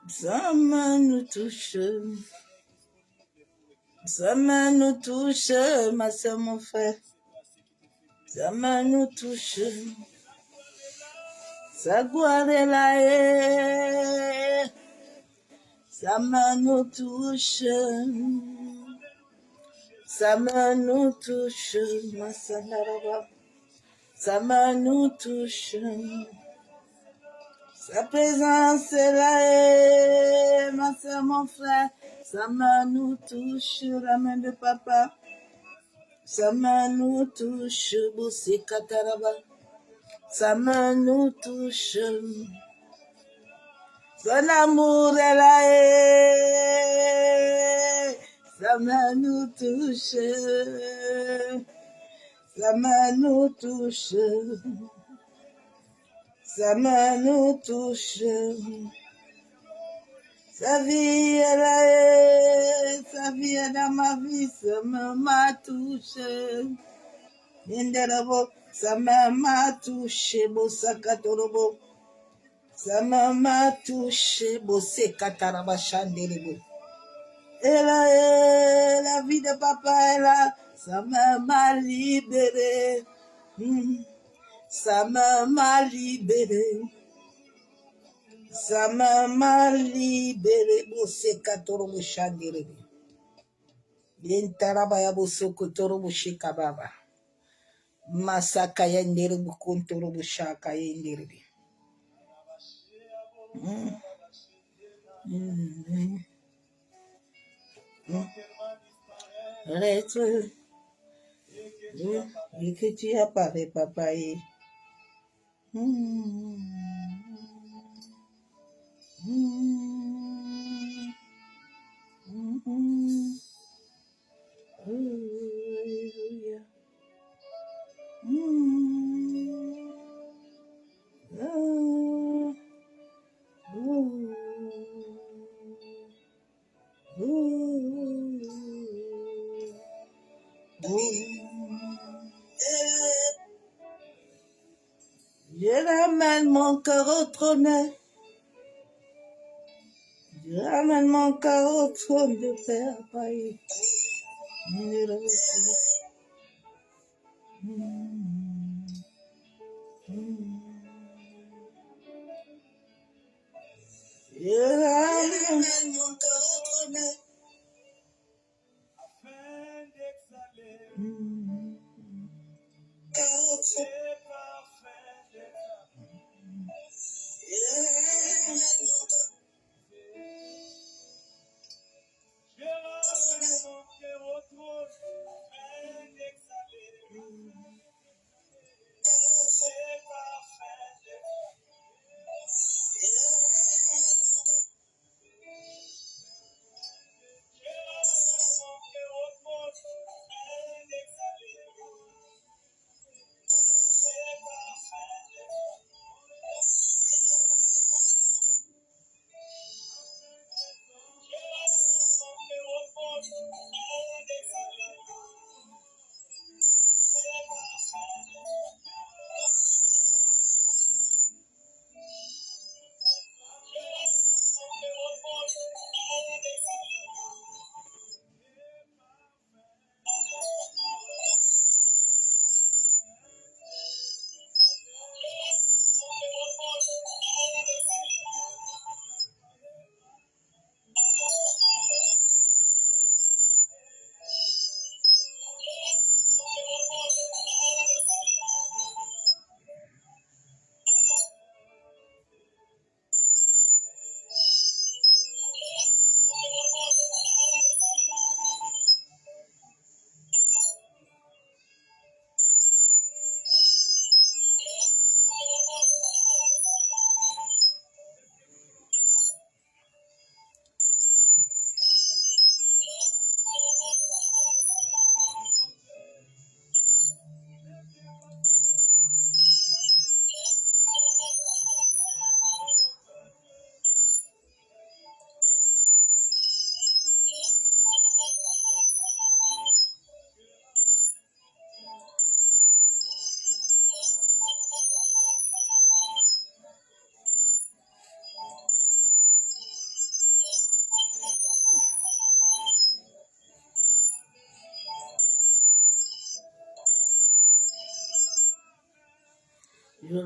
Sa main nous touche. Sa main nous touche, ma soeur, mon frère. Sa main nous touche. Sa gloire est là. Sa main nous touche. Sa main nous touche, ma sandaraba. Sa main nous touche. Sa présence est là, ma soeur, mon frère. Sa main nous touche, la main de papa. Sa main nous touche, Bosé Kataraba. Sa main nous touche. Son amour est là. Sa main nous touche. Sa main nous touche. Sa main nous touche. Sa vie est là. Sa vie est dans ma vie. Sa main m'a touché. Inderabo. Sa main m'a touché. Bosakatorobo. Sa main m'a touché. Bosekataraba Chandelebo. Et là, la vie de papa est là. Sa main m'a libéré. Sa main m'a libéré. Sa main m'a libéré. Bosekatorobo Chandelebo. Yentaraba ya bosokotorobo shekababa. Masaka yenderebo kontorobo shaka yenderebe. Reste. Et que tu apparais, papa. Alléluia. Je ramène mon cœur au trône. Je ramène mon cœur au trône de Père Père. Je ramène mon cœur au trône.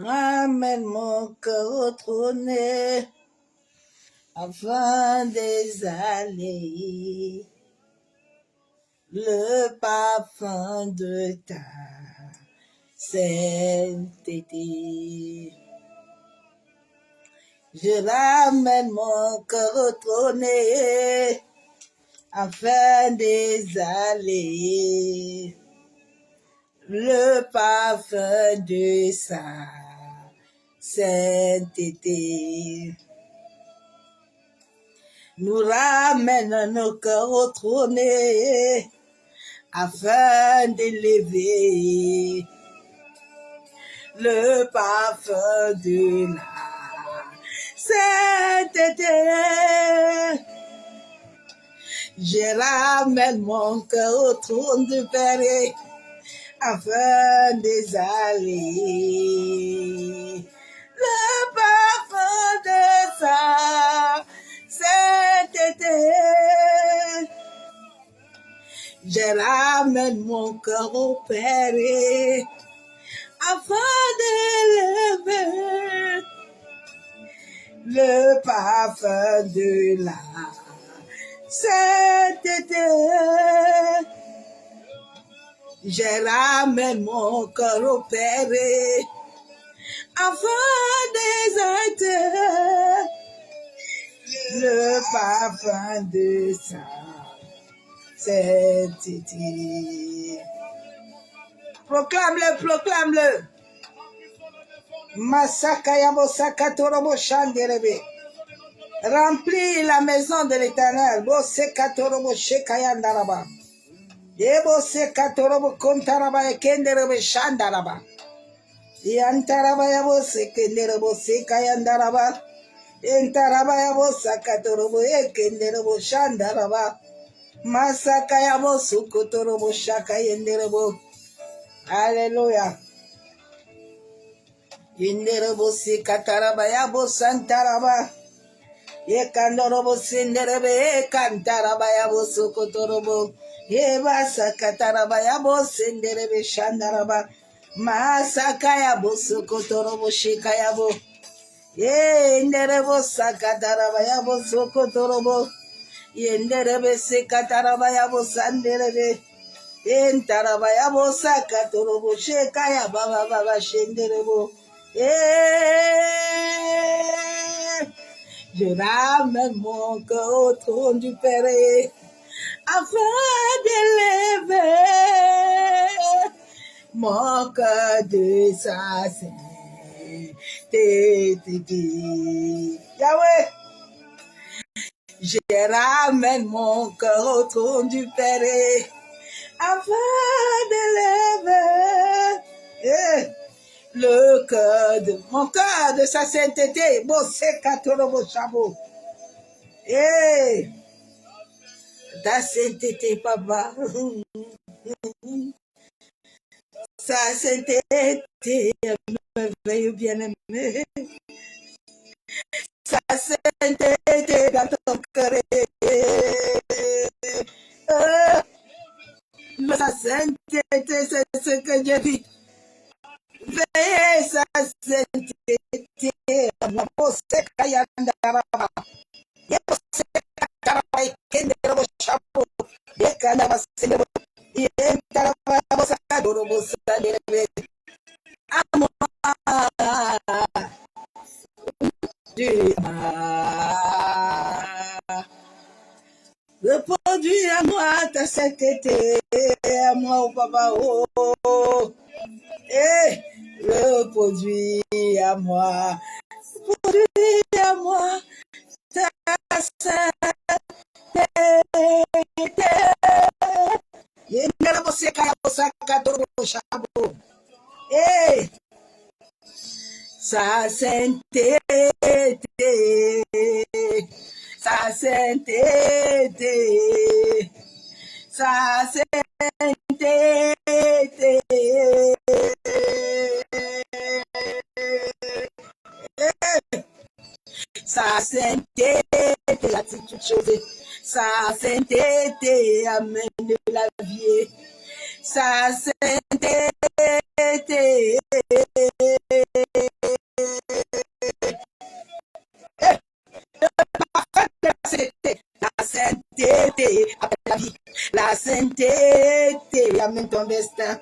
ramène mon cœur au trône afin d'exhaler le parfum de ta sainteté. Je ramène mon cœur au trône afin d'exhaler le parfum de sa sainteté. Nous ramènons nos cœurs au trône afin d'élever le parfum de la sainteté. Je ramène mon cœur au trône du Père afin d'exhaler le parfum de sa sainteté. Je ramène mon cœur au Père afin d'élever le parfum de la sainteté. Je ramène mon cœur au Père afin d'exalter le parfum de sa sainteté. Proclame-le, proclame-le. Masakaya Bosaka Torobo Shanderebe. Remplis la maison de l'Éternel. Boseka Torobo Shekayandaraba. Deboseka Torobo Kontaraba Ekenderebe Shandaraba. Yantaraba Yabose Kenderebo Sekayandaraba. Entaraba Yabosaka Torobo Ekenderebo Shandaraba. Masakaya Bosuko Torobo Shakayenderebo. Hallelujah. Yenderebo Sekataraba Yabo Santaraba. Yekandorobo Senderebe Kantaraba Yabo Sokotorobo. Yebasa Kataraba Yabo Senderebe Shandaraba. Masakaya Bosokotorobo Shekayabo. Yenderebo Sakataraba Yabo Sokotorobo. Yenderebe Sekataraba Yabo Sanderebe. Entaraba Yabo Sakatorobo Shekaya Baba Baba Shenderebo. Je ramène mon cœur au trône du Père afin d'élever mon cœur de sa sainteté. Yahweh, je ramène mon cœur au trône du Père afin d'élever le cœur de mon cœur de sa sainteté. Ta sainteté, papa. Sa sainteté, merveilleux bien-aimé. Sa sainteté dans ton cœur. Sa sainteté, c'est ce que je vis. Veillez sa sainteté. Moi, c'est Kayandaraba. C'est Kataraba et Kenderabo Chapo. Et Kanaba Senebo. Et Taraba Sakadorobo Saderebe. À moi. Reproduis à moi ta sainteté. À moi, oh papa, oh. Et reproduis à moi. Reproduis à moi ta sainteté. Et sa sainteté, sa sainteté, sa sainteté, sa sainteté, la toute chose, sa sainteté amène la vie, sa sainteté, La sainteté amène ton destin.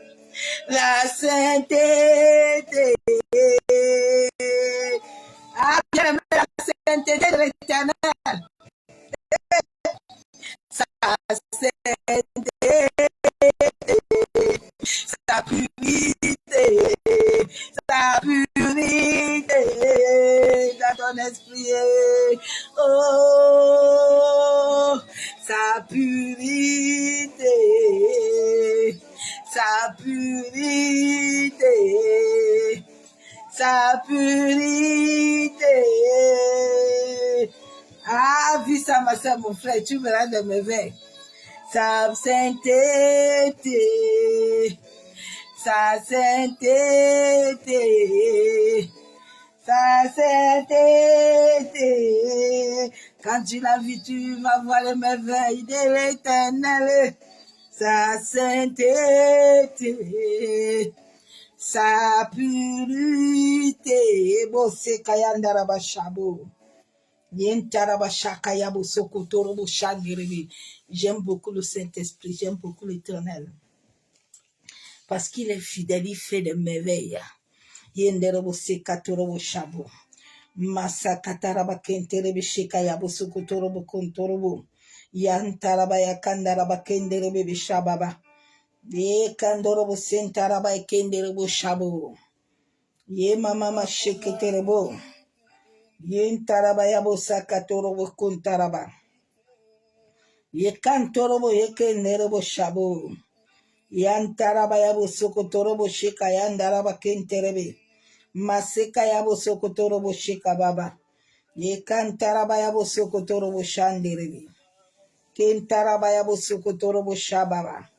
La sainteté. Ah, bien, la sainteté de l'Éternel. Sa sainteté, sa purité, sa purité dans ton esprit. Oh, sa purité, sa purité, sa purité. Ah, vis ça, ma soeur, mon frère, tu verras de mes veilles. Sa sainteté, sa sainteté, sa sainteté. Quand tu l'as vu, tu vas voir les merveilles de l'Éternel. Sa sainteté, sa purité. Bosse kayandara shabo. J'aime beaucoup le Saint-Esprit, j'aime beaucoup l'Éternel. Parce qu'il est fidèle, il fait des merveilles. Masakataraba kenterebe shekayabo sokotorobo kontorobo. Yantaraba yakandaraba kenderebe bishababa. Ye kandorobo sentaraba kenderebo shabo. Ye mama sheketerebo. Yen taraba yabo sakatorobo kuntaraba. Ye kantorobo ye kenerebo shabo. Yan taraba yabo sokotorobo shika yandaraba kenterebe. Maseka yabo sokotorobo shika baba. Ye kantaraba yabo sokotorobo shanderebe. Kentaraba yabo sokotorobo shababa.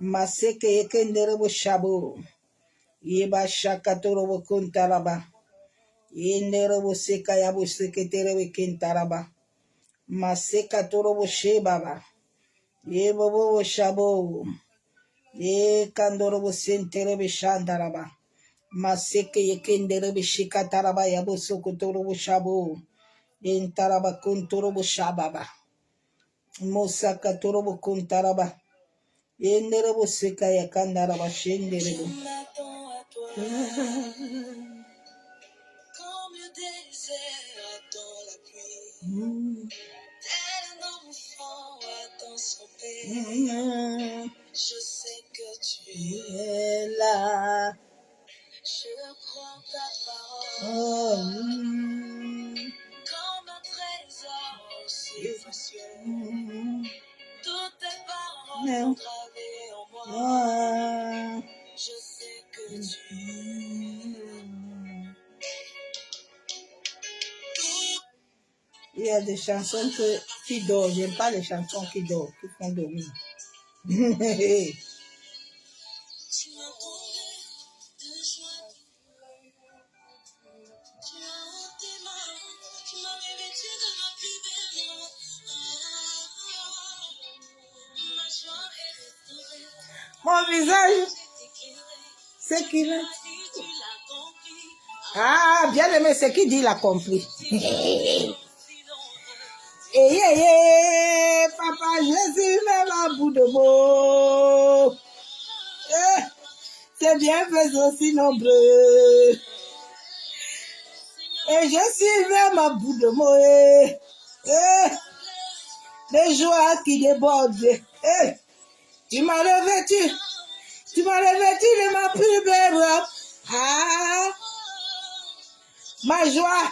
Maseke ye kenderebo shabo. Ye ba shakatorobo kuntaraba. Yenderebo seka yabo seketerebe kentaraba. Maseka torobo shebaba. Ye bobo shabo. Ye kandorobo senterebe shandaraba. Maseke ye kenderebe shikataraba yabo sokotorobo shabo. Yentaraba kuntorobo shababa. Mosaka torobo kuntaraba. Yenderebo seka ya kandaraba shenderebo. Comme le désert attend la pluie, tel un enfant attend son père. Je sais que tu es là. Je prends ta parole comme un trésor si précieux. Toutes tes paroles sont gravées en moi. Je sais que tu es là. Il y a des chansons qui dorment. J'aime pas les chansons qui dorment, qui font dormir. Mon visage, c'est qu'il a. Ah, bien aimé, c'est qui dit il a compris. Et papa Jésus, même à bout de mots. C'est bien fait aussi nombreux. Et je suis même à bout de mots. Les joies qui débordent. Tu m'as revêtu de ma plus belle robe. Ah, ma joie.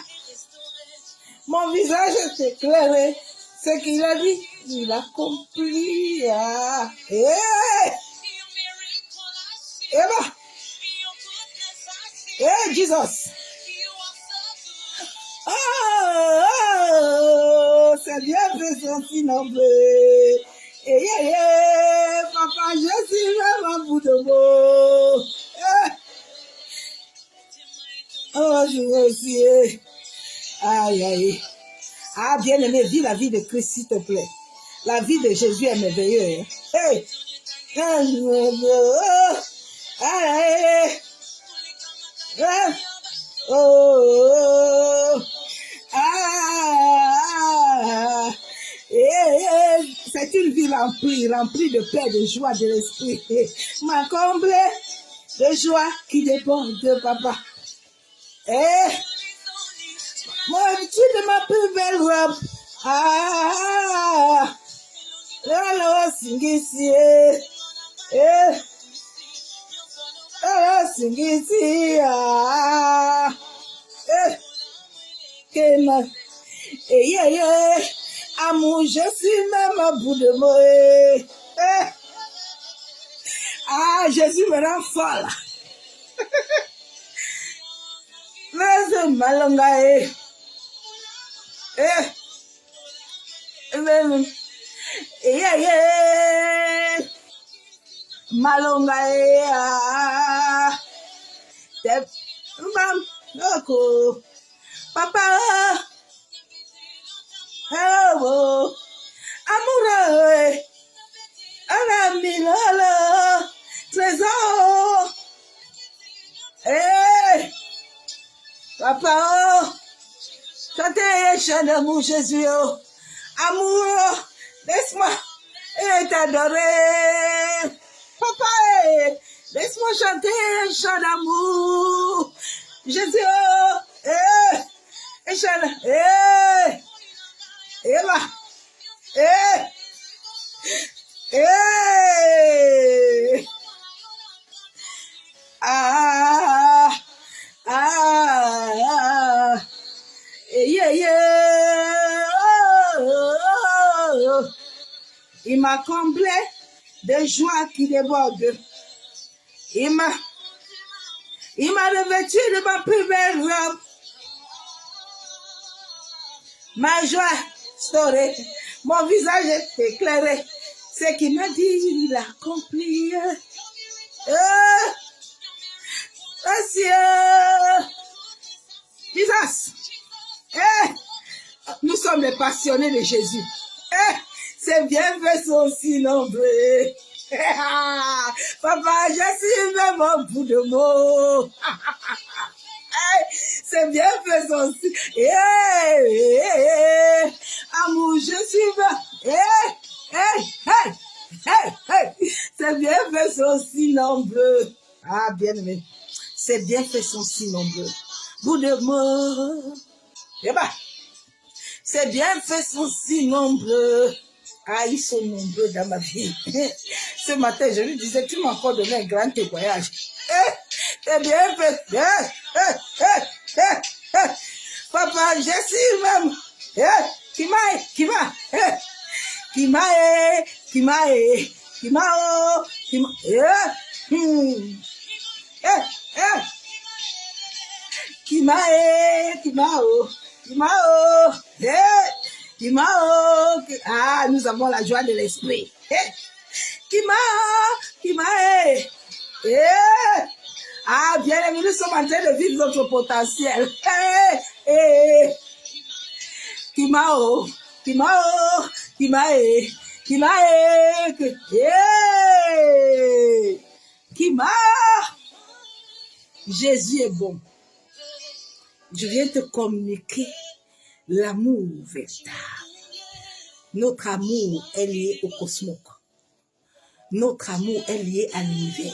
Mon visage est éclairé. Ce qu'il a dit, il a accompli. Ah. Hey, Jesus. Oh, c'est bien fait son si nombreux. Papa, je suis même à bout de mots. Oh, je suis. Aïe, aïe. Ah, bien aimé, vis la vie de Christ, s'il te plaît. La vie de Jésus est merveilleuse. Hey. Oh, c'est une vie rempli de paix, de joie de l'esprit. M'a comblé de joie qui déborde de papa. Eh, moi, tu de ma plus belle robe. Ah, la singisi. Eh, la singisi. Ah, eh, Kema. Eh, yeah, yeah. Amour, je suis même à bout de mots. Eh. Ah, Jésus me rend folle. Mais malonga eh. Yeah, yeah. Malonga ah. Tep. Bam. Loko. Papa. Hello. Amoureux. Ami lolo. Trésor. Eh. Papa. Chantez, chant d'amour, Jésus. Amour. Laisse-moi t'adorer. Papa, laisse-moi chanter un chant d'amour. Jésus, un chant, là, il m'a comblé de joie qui déborde. Il m'a revêtu de ma plus belle robe. Ma joie storée, mon visage est éclairé. Ce qu'il m'a dit, il a accompli. Monsieur, Jesus. Nous sommes les passionnés de Jésus. Ses bienfaits sont si nombreux. Papa, je suis même au bout de mots. Ses bienfaits sont si... Amour, je suis même... Ses bienfaits sont si nombreux. Ah, bien aimé. Ses bienfaits sont si nombreux. Bout de mots. Ses bienfaits sont si nombreux. Ah, ils sont nombreux dans ma vie. Ce matin, je lui disais, tu m'as encore donné un grand témoignage. Ses bienfaits. Papa, je suis même. Ah, nous avons la joie de l'esprit. Ah, bien aimé, nous sommes en train de vivre notre potentiel. Jésus est bon. Je viens te communiquer l'amour véritable. Notre amour est lié au cosmos. Notre amour est lié à l'univers.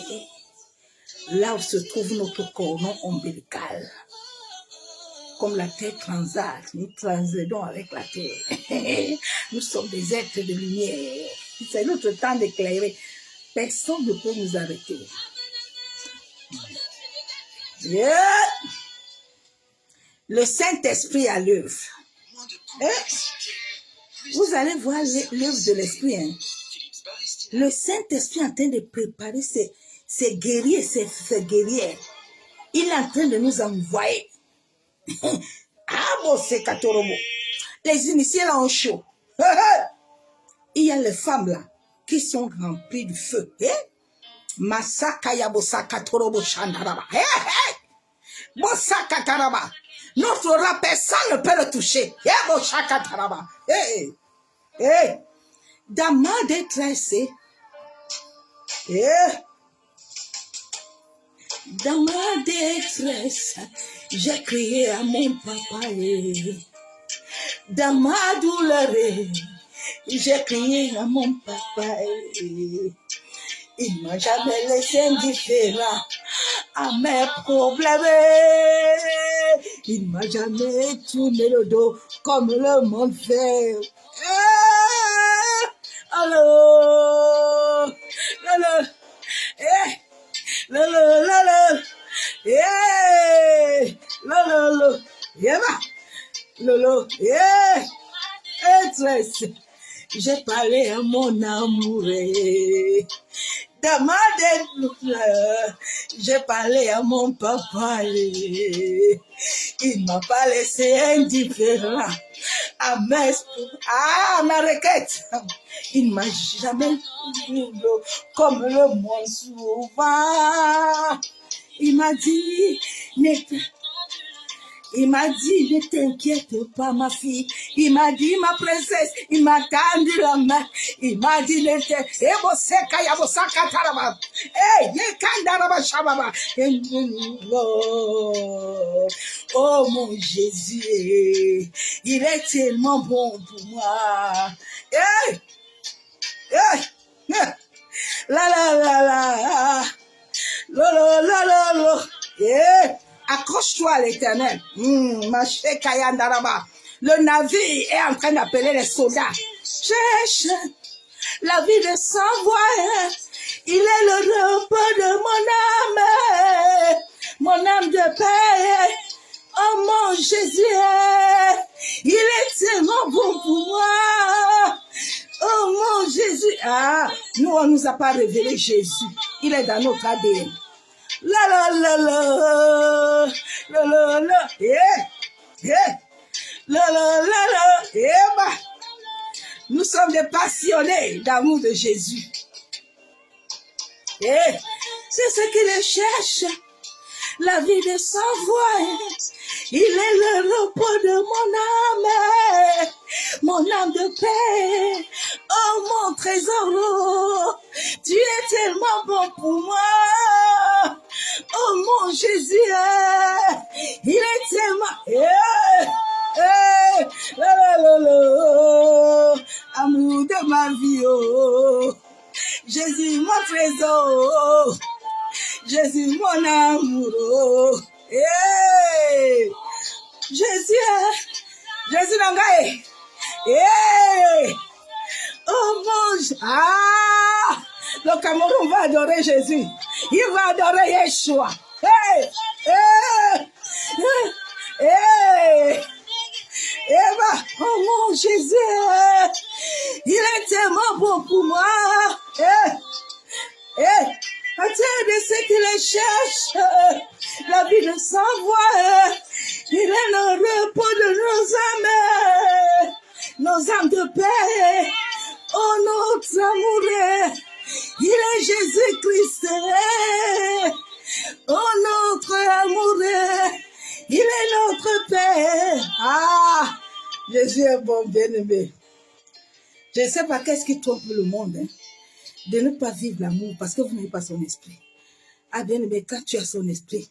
Là où se trouve notre cordon ombilical. Comme la terre transate, nous transcendons avec la terre. Nous sommes des êtres de lumière. C'est notre temps d'éclairer. Personne ne peut nous arrêter. Yeah. Le Saint-Esprit à l'œuvre. Vous allez voir l'œuvre de l'Esprit. Hein. Le Saint-Esprit est en train de préparer ses guerriers, ses guerrières. Il est en train de nous envoyer. Ah bon, c'est Katorobo. Les initiés là ont chaud. Il y a les femmes là qui sont remplies de feu. Masaka Yabosaka Torobo Shandaraba. Bosaka Taraba. Notre rap, personne ne peut le toucher. Bosaka Taraba. Dans ma détresse, dans ma détresse, j'ai crié à mon papa. Dans ma douleur, J'ai crié à mon papa. Il m'a jamais laissé indifférent à mes problèmes. Il m'a jamais tourné le dos comme le monde fait. Allô, allô, lolo, lolo, lolo, lolo, j'ai parlé à mon amour. Dans ma douleur, j'ai parlé à mon papa. Il m'a pas laissé indifférent à ma requête. Il m'a jamais dit comme le monde souvent. Il m'a dit, ne t'inquiète pas, ma fille. Il m'a dit, ma princesse, il m'a tendu la main. Il m'a dit, ne t'inquiète pas. Oh mon Jésus, il est tellement bon pour moi. La la la la. Lolo, lolo, lolo. Accroche-toi à l'Éternel. Le navire est en train d'appeler les soldats. Cherche la vie de sans voix. Il est le repos de mon âme de paix. Oh mon Jésus, il est tellement bon pour moi. Oh mon Jésus. Nous, on ne nous a pas révélé Jésus. Il est dans notre ADN. La la la la la la la la la la. Nous sommes des passionnés d'amour de Jésus. C'est ce qu'il cherche, la vie de sans voix. Il est le repos de mon âme de paix. Oh mon trésor, tu es tellement bon pour moi. Oh mon Jésus, il est tellement... Amour de ma vie, oh. Jésus, mon trésor. Jésus, mon amour, oh. Jésus Nangaye. Oh mon Dieu. Le Cameroun va adorer Jésus. Il va adorer Yeshua. Oh mon Jésus. Il est tellement bon pour moi. Attends de ce qu'il cherche, la vie de sans voix, il est le repos de nos âmes de paix. Oh notre amour, il est Jésus-Christ. Oh notre amour, il est notre paix. Jésus est bon, bien-aimé. Je ne sais pas qu'est-ce qui trompe le monde, de ne pas vivre l'amour parce que vous n'avez pas son esprit. Bien-aimé, quand tu as son esprit,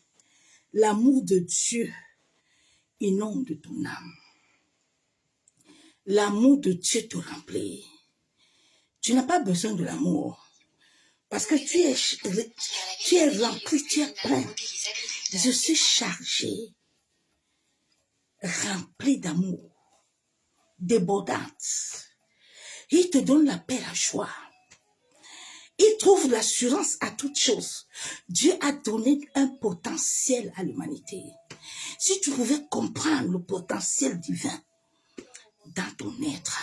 l'amour de Dieu inonde ton âme. L'amour de Dieu te remplit. Tu n'as pas besoin de l'amour parce que tu es rempli, tu es plein. Je suis chargé, rempli d'amour, débordante. Il te donne la paix, la joie. Il trouve l'assurance à toute chose. Dieu a donné un potentiel à l'humanité. Si tu pouvais comprendre le potentiel divin dans ton être,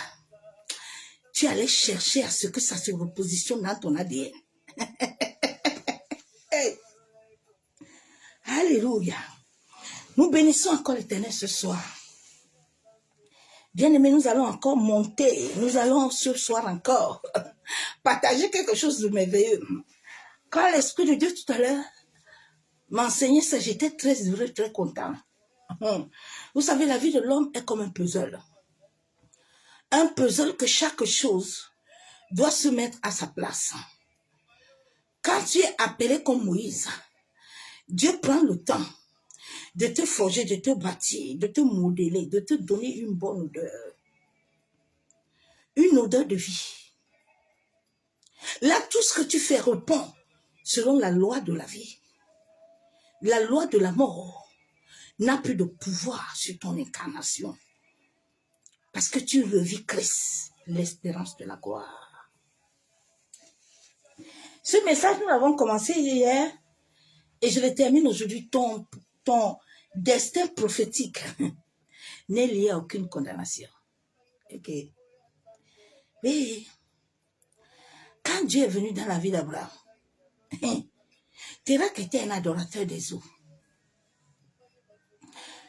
tu allais chercher à ce que ça se repositionne dans ton ADN. Hey. Alléluia. Nous bénissons encore l'Éternel ce soir. Bien-aimés, nous allons encore monter. Nous allons ce soir encore partager quelque chose de merveilleux. Quand l'Esprit de Dieu tout à l'heure m'enseignait ça, j'étais très heureux, très content. Vous savez, la vie de l'homme est comme un puzzle. Un puzzle que chaque chose doit se mettre à sa place. Quand tu es appelé comme Moïse, Dieu prend le temps de te forger, de te bâtir, de te modeler, de te donner une bonne odeur. une odeur de vie. Là, tout ce que tu fais répond selon la loi de la vie. La loi de la mort n'a plus de pouvoir sur ton incarnation. Parce que tu revis Christ, l'espérance de la gloire. Ce message, nous l'avons commencé hier et je le termine aujourd'hui. Ton destin prophétique n'est lié à aucune condamnation. Ok. Mais quand Dieu est venu dans la vie d'Abraham, Térak était un adorateur des eaux.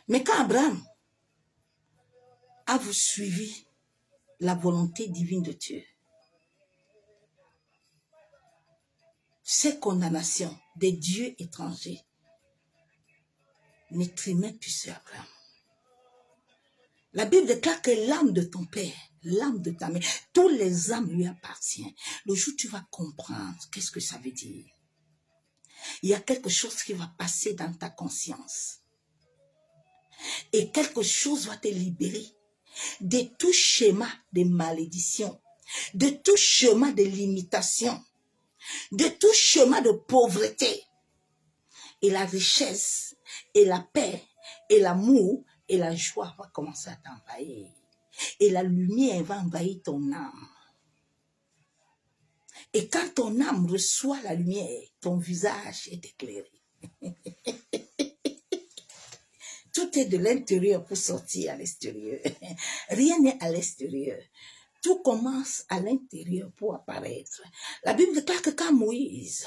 Mais quand Abraham a suivi la volonté divine de Dieu, ces condamnations des dieux étrangers n'étrimaient plus sur Abraham. La Bible déclare que l'âme de ton père, l'âme de ta mère, tous les âmes lui appartiennent. Le jour où tu vas comprendre qu'est-ce que ça veut dire, il y a quelque chose qui va passer dans ta conscience. Et quelque chose va te libérer de tout schéma de malédiction, de tout schéma de limitation, de tout schéma de pauvreté. Et la richesse, et la paix, et l'amour, et la joie va commencer à t'envahir. Et la lumière va envahir ton âme. Et quand ton âme reçoit la lumière, ton visage est éclairé. Tout est de l'intérieur pour sortir à l'extérieur. Rien n'est à l'extérieur. Tout commence à l'intérieur pour apparaître. La Bible déclare que quand Moïse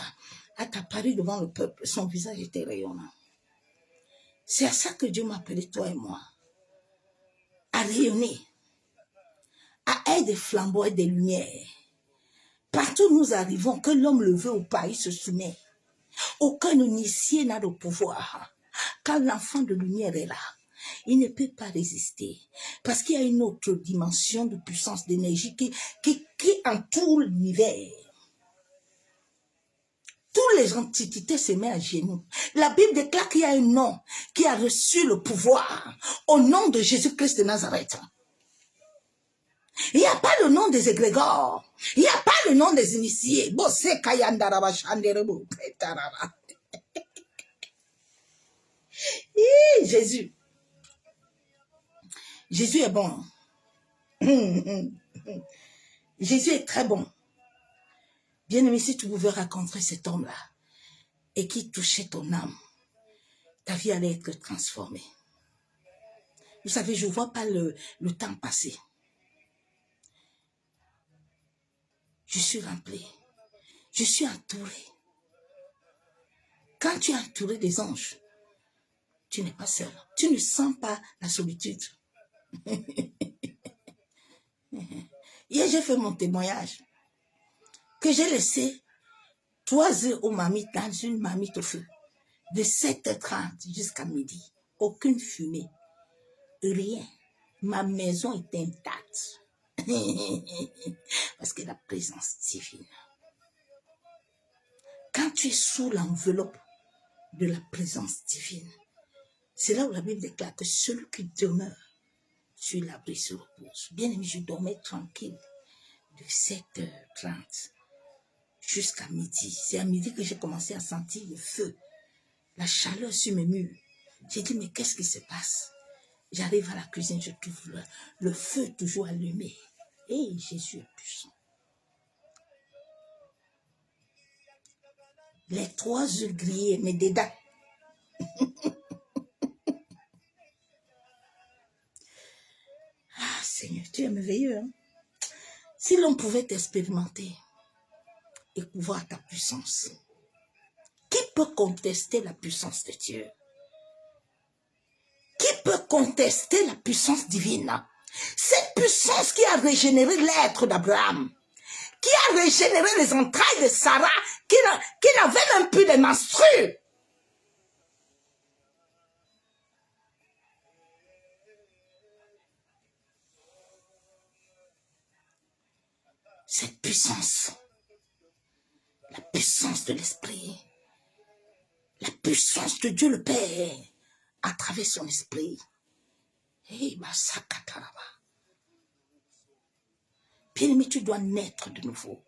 a apparu devant le peuple, son visage était rayonnant. C'est à ça que Dieu m'a appelé, toi et moi, à rayonner, à être des flambeaux et des lumières. Partout où nous arrivons, que l'homme le veut ou pas, il se soumet. Aucun initié n'a de pouvoir. Quand l'enfant de lumière est là, il ne peut pas résister. Parce qu'il y a une autre dimension de puissance, d'énergie qui entoure l'univers. Toutes les antiquités se mettent à genoux. La Bible déclare qu'il y a un nom qui a reçu le pouvoir au nom de Jésus-Christ de Nazareth. Il n'y a pas le nom des égrégores. Il n'y a pas le nom des initiés. Jésus. Jésus est bon. Jésus est très bon. Bien-aimé, si tu pouvais rencontrer cet homme-là et qui touchait ton âme, ta vie allait être transformée. Vous savez, je ne vois pas le temps passer. Je suis rempli. Je suis entouré. Quand tu es entouré des anges, tu n'es pas seul. Tu ne sens pas la solitude. Hier, j'ai fait mon témoignage que j'ai laissé 3 œufs aux mamites dans une marmite au feu. De 7h30 jusqu'à midi. Aucune fumée. Rien. Ma maison est intacte. Parce que la présence divine. Quand tu es sous l'enveloppe de la présence divine, c'est là où la Bible déclare que celui qui demeure sur l'abri se repose. Bien aimé, je dormais tranquille de 7h30 jusqu'à midi. C'est à midi que j'ai commencé à sentir le feu, la chaleur sur mes murs. J'ai dit, mais qu'est-ce qui se passe? J'arrive à la cuisine, je trouve le feu toujours allumé. Et Jésus est puissant. Les 3 œufs grillés, mais dedans. Ah Seigneur, tu es merveilleux. Hein? Si l'on pouvait t'expérimenter et voir ta puissance, qui peut contester la puissance de Dieu? Qui peut contester la puissance divine? Cette puissance qui a régénéré l'être d'Abraham, qui a régénéré les entrailles de Sarah, qui n'avait même plus de menstrues. Cette puissance, la puissance de l'esprit, la puissance de Dieu le Père, à travers son esprit. Bien Bien-aimé, tu dois naître de nouveau.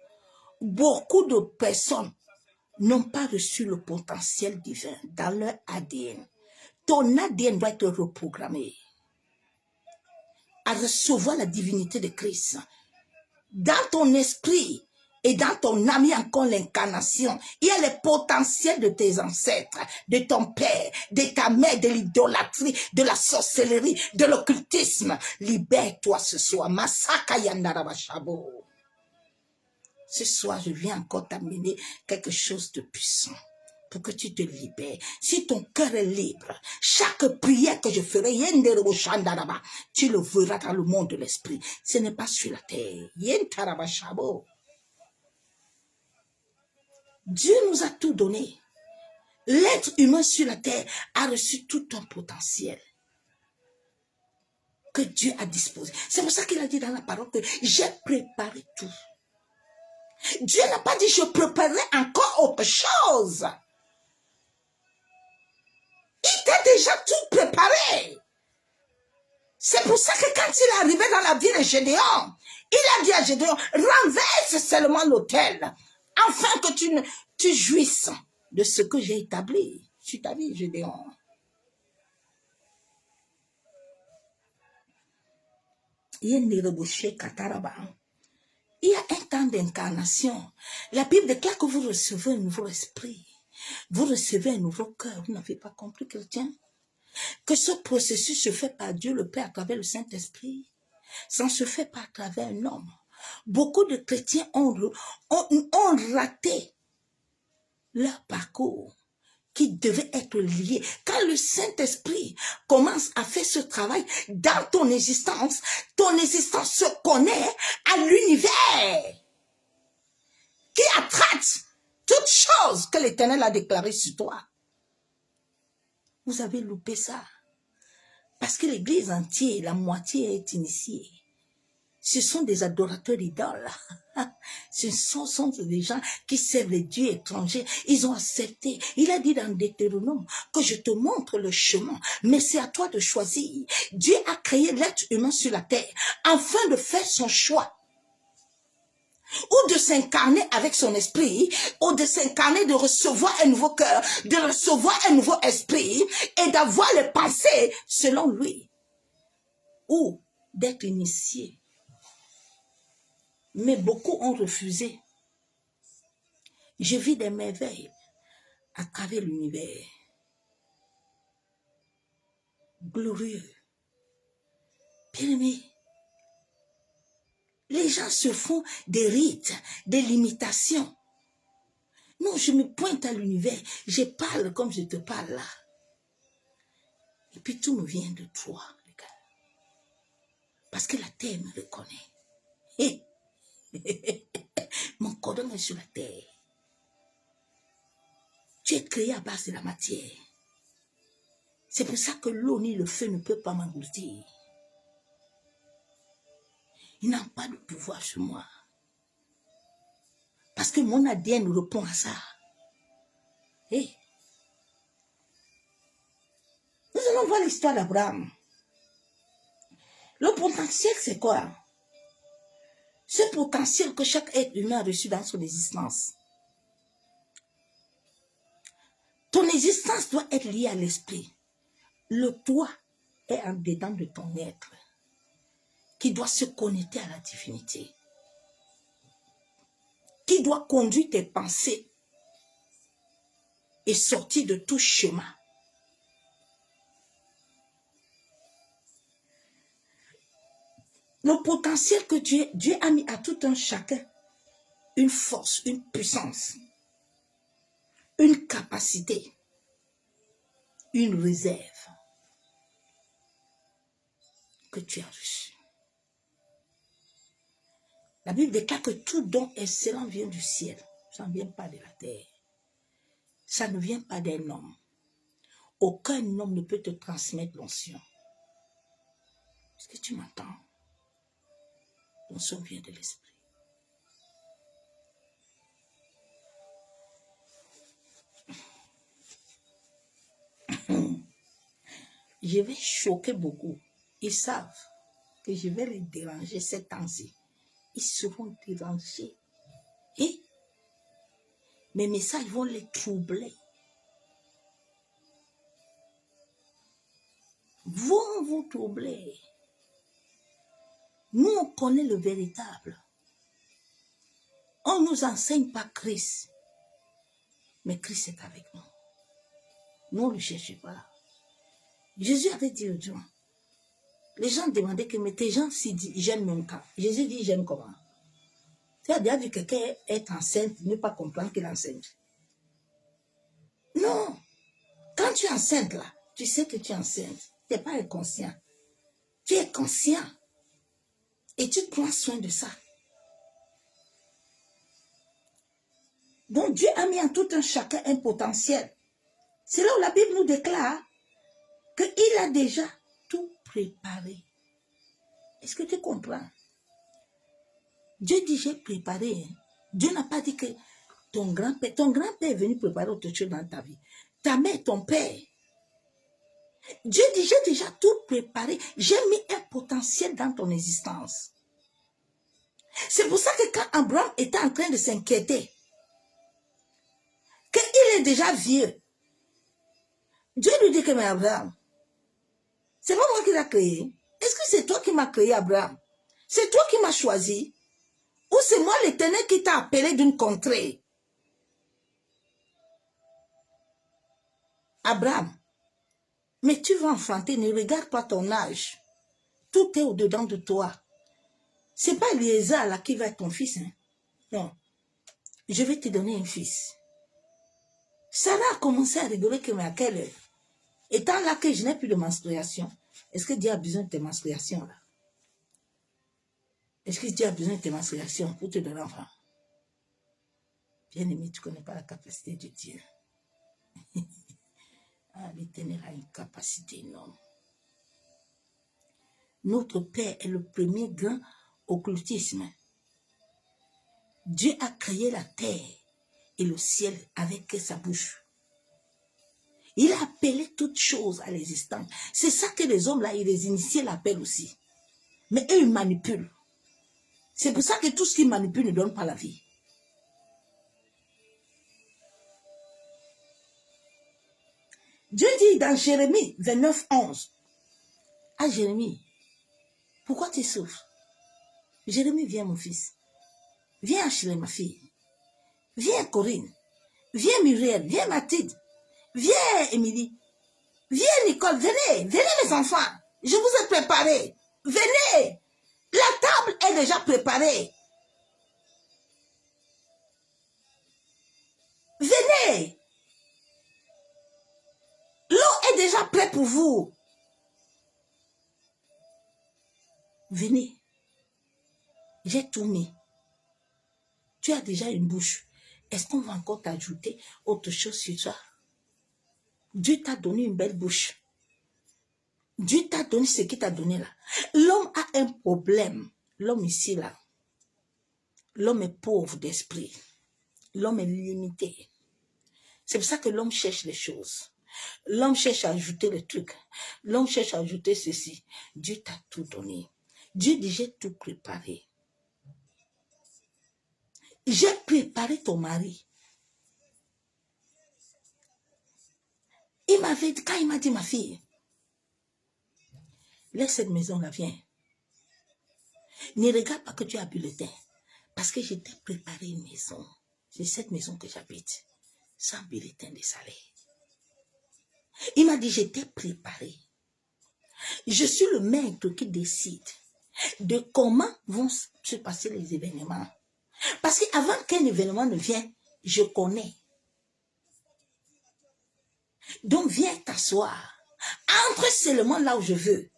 Beaucoup de personnes n'ont pas reçu le potentiel divin dans leur ADN. Ton ADN doit être reprogrammé à recevoir la divinité de Christ. Dans ton esprit et dans ton âme, il y a encore l'incarnation. Il y a le potentiel de tes ancêtres, de ton père, de ta mère, de l'idolâtrie, de la sorcellerie, de l'occultisme. Libère-toi ce soir. Masaka yandarabashabo. Ce soir, je viens encore t'amener quelque chose de puissant pour que tu te libères. Si ton cœur est libre, chaque prière que je ferai, tu le verras dans le monde de l'esprit. Ce n'est pas sur la terre. Dieu nous a tout donné. L'être humain sur la terre a reçu tout ton potentiel que Dieu a disposé. C'est pour ça qu'il a dit dans la parole que j'ai préparé tout. Dieu n'a pas dit je préparerai encore autre chose. Il t'a déjà tout préparé. C'est pour ça que quand il est arrivé dans la vie de Gédéon, il a dit à Gédéon, renverse seulement l'autel, afin que tu jouisses de ce que j'ai établi sur ta vie, Gédéon. Il y a un temps d'incarnation. La Bible déclare que vous recevez un nouveau esprit. Vous recevez un nouveau cœur. Vous n'avez pas compris, chrétien? Que ce processus se fait par Dieu le Père à travers le Saint-Esprit. Ça ne se fait pas à travers un homme. Beaucoup de chrétiens ont raté leur parcours qui devait être lié. Quand le Saint-Esprit commence à faire ce travail dans ton existence se connaît à l'univers qui attrape toutes choses que l'Éternel a déclarées sur toi. Vous avez loupé ça. Parce que l'église entière, la moitié est initiée. Ce sont des adorateurs d'idoles. Ce sont des gens qui servent les dieux étrangers. Ils ont accepté. Il a dit dans Deutéronome que je te montre le chemin. Mais c'est à toi de choisir. Dieu a créé l'être humain sur la terre afin de faire son choix. Ou de s'incarner avec son esprit, ou de s'incarner, de recevoir un nouveau cœur, de recevoir un nouveau esprit, et d'avoir les pensées selon lui. Ou d'être initié. Mais beaucoup ont refusé. Je vis des merveilles à travers l'univers. Glorieux. Bien-aimé. Les gens se font des rites, des limitations. Non, je me pointe à l'univers. Je parle comme je te parle là. Et puis tout me vient de toi, les gars. Parce que la terre me reconnaît. Mon cordon est sur la terre. Tu es créé à base de la matière. C'est pour ça que l'eau ni le feu ne peuvent pas m'engloutir. Ils n'ont pas de pouvoir sur moi. Parce que mon ADN répond à ça. Hey. Nous allons voir l'histoire d'Abraham. Le potentiel, c'est quoi? Ce potentiel que chaque être humain a reçu dans son existence. Ton existence doit être liée à l'esprit. Le toi est en dedans de ton être qui doit se connecter à la divinité, qui doit conduire tes pensées et sortir de tout chemin. Le potentiel que Dieu a mis à tout un chacun, une force, une puissance, une capacité, une réserve que tu as reçue. La Bible déclare que tout don excellent vient du ciel. Ça ne vient pas de la terre. Ça ne vient pas d'un homme. Aucun homme ne peut te transmettre l'onction. Est-ce que tu m'entends? L'onction vient de l'esprit. Je vais choquer beaucoup. Ils savent que je vais les déranger ces temps-ci. ils seront dérangés. Et mes messages vont les troubler. Vont vous troubler. Nous, on connaît le véritable. On ne nous enseigne pas Christ. Mais Christ est avec nous. Nous, on ne le cherche pas. Jésus avait dit aux gens, les gens demandaient que mais tes gens s'ils gênent même quand. Jésus dit, gêne comment? Tu as déjà vu quelqu'un être enceinte, ne pas comprendre qu'il est enceinte. Non. Quand tu es enceinte là, tu sais que tu es enceinte. Tu n'es pas inconscient. Tu es conscient. Et tu prends soin de ça. Donc Dieu a mis en tout un chacun un potentiel. C'est là où la Bible nous déclare qu'il a déjà tout préparé. Est-ce que tu comprends? Dieu dit j'ai préparé. Dieu n'a pas dit que ton grand-père est venu préparer autre chose dans ta vie. Ta mère, ton père. Dieu dit j'ai déjà tout préparé. J'ai mis un potentiel dans ton existence. C'est pour ça que quand Abraham était en train de s'inquiéter, qu'il est déjà vieux, Dieu lui dit que mais Abraham, c'est pas moi qui l'ai créé. Est-ce que c'est toi qui m'as créé, Abraham? C'est toi qui m'as choisi? Ou c'est moi l'Éternel qui t'a appelé d'une contrée? Abraham, mais tu vas enfanter, ne regarde pas ton âge. Tout est au-dedans de toi. C'est pas Eliezer là qui va être ton fils. Hein? Non. Je vais te donner un fils. Sarah a commencé à rigoler que mais à quelle heure? Étant là que je n'ai plus de menstruation, est-ce que Dieu a besoin de tes menstruations là? Est-ce que Dieu a besoin de tes menstruations pour te donner l'enfant? Bien-aimé, tu ne connais pas la capacité de Dieu. L'Éternel a une capacité énorme. Notre Père est le premier grand occultisme. Dieu a créé la terre et le ciel avec sa bouche. Il a appelé toutes choses à l'existence. C'est ça que les hommes là, ils les initiés l'appellent aussi. Mais eux, ils manipulent. C'est pour ça que tout ce qu'ils manipulent ne donne pas la vie. Dieu dit dans Jérémie 29, 11, à Jérémie, pourquoi tu souffres? Jérémie, viens mon fils. Viens Achille, ma fille. Viens Corinne. Viens Muriel. Viens Mathilde. Viens Émilie. Viens Nicole. Venez. Venez mes enfants. Je vous ai préparé. Venez. La table est déjà préparée. Venez. L'eau est déjà prête pour vous. Venez. J'ai tout mis. Tu as déjà une bouche. Est-ce qu'on va encore t'ajouter autre chose sur ça? Dieu t'a donné une belle bouche. Dieu t'a donné ce qu'il t'a donné là. L'homme a un problème. L'homme ici là. L'homme est pauvre d'esprit. L'homme est limité. C'est pour ça que l'homme cherche les choses. L'homme cherche à ajouter le truc. L'homme cherche à ajouter ceci. Dieu t'a tout donné. Dieu dit j'ai tout préparé. J'ai préparé ton mari. Quand il m'a dit, ma fille, laisse cette maison-là, viens. Ne regarde pas que tu as bulletin. Parce que je t'ai préparé une maison. C'est cette maison que j'habite. Sans bulletin de salaire. Il m'a dit, je t'ai préparé. Je suis le maître qui décide de comment vont se passer les événements. Parce qu'avant qu'un événement ne vienne, je connais. Donc viens t'asseoir. Entre seulement là où je veux.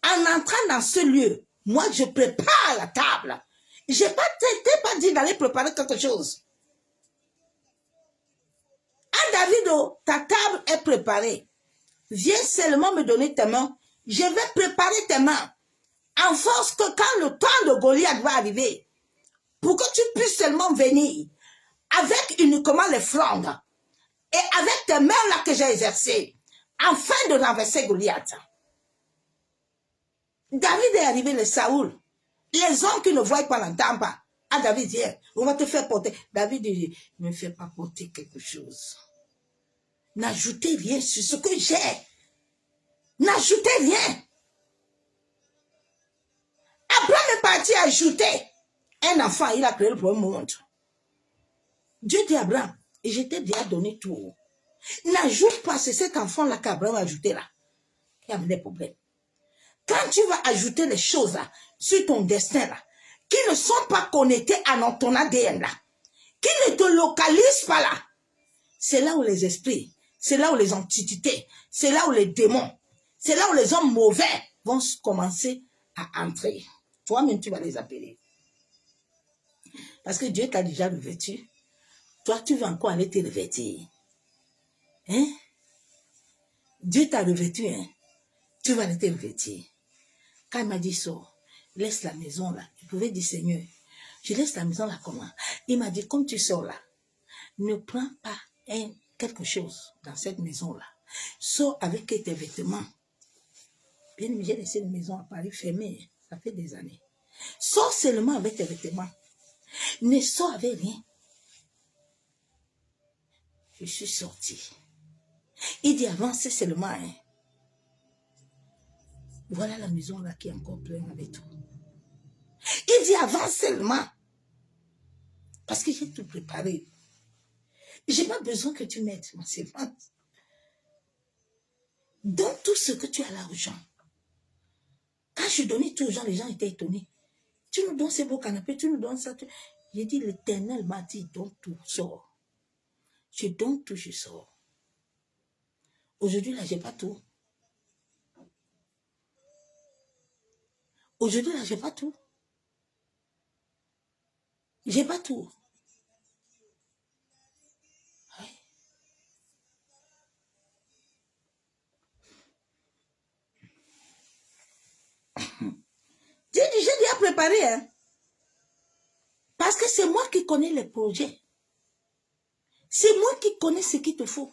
En entrant dans ce lieu, moi je prépare la table. Je n'ai pas dit d'aller préparer quelque chose. Ah Davido, ta table est préparée. Viens seulement me donner tes mains. Je vais préparer tes mains. En force que quand le temps de Goliath va arriver, pour que tu puisses seulement venir avec uniquement les frondes et avec tes mains là que j'ai exercées, afin de renverser Goliath. David est arrivé, le Saoul. Les hommes qui ne voient pas n'entendent pas. Ah, David dit, on va te faire porter. David dit, ne me fais pas porter quelque chose. N'ajoutez rien sur ce que j'ai. N'ajoutez rien. Abraham est parti ajouter un enfant, il a créé le premier monde. Dieu dit à Abraham, et je t'ai déjà donné tout. N'ajoute pas, c'est cet enfant-là qu'Abraham a ajouté là, qui a amené des problèmes. Quand tu vas ajouter les choses là, sur ton destin là, qui ne sont pas connectées à ton ADN là, qui ne te localisent pas là, c'est là où les esprits, c'est là où les entités, c'est là où les démons, c'est là où les hommes mauvais vont commencer à entrer. Toi-même, tu vas les appeler. Parce que Dieu t'a déjà revêtu. Toi, tu vas encore aller te revêtir. Hein? Dieu t'a revêtu, hein? Tu vas aller te revêtir. Quand il m'a dit, sors, laisse la maison là. Je pouvais dire, Seigneur, je laisse la maison là comment? Il m'a dit, comme tu sors là, ne prends pas quelque chose dans cette maison là. Sors avec tes vêtements. Bien aimé, j'ai laissé une maison à Paris fermée. Ça fait des années. Sors seulement avec tes vêtements. Ne sors avec rien. Je suis sorti. Il dit, avancez seulement. Hein. Voilà la maison là qui est encore pleine avec tout. Il dit, avance seulement. Parce que j'ai tout préparé. Je n'ai pas besoin que tu m'aides, ma servante. Donne tout ce que tu as là aux gens. Quand je donnais tout aux gens, les gens étaient étonnés. Tu nous donnes ces beaux canapés, tu nous donnes ça. J'ai dit, l'Éternel m'a dit, donne tout, sors. Je donne tout, je sors. Aujourd'hui, là, je n'ai pas tout. Aujourd'hui, là, je n'ai pas tout. J'ai pas tout. Oui. J'ai déjà préparé, hein. Parce que c'est moi qui connais les projets. C'est moi qui connais ce qu'il te faut.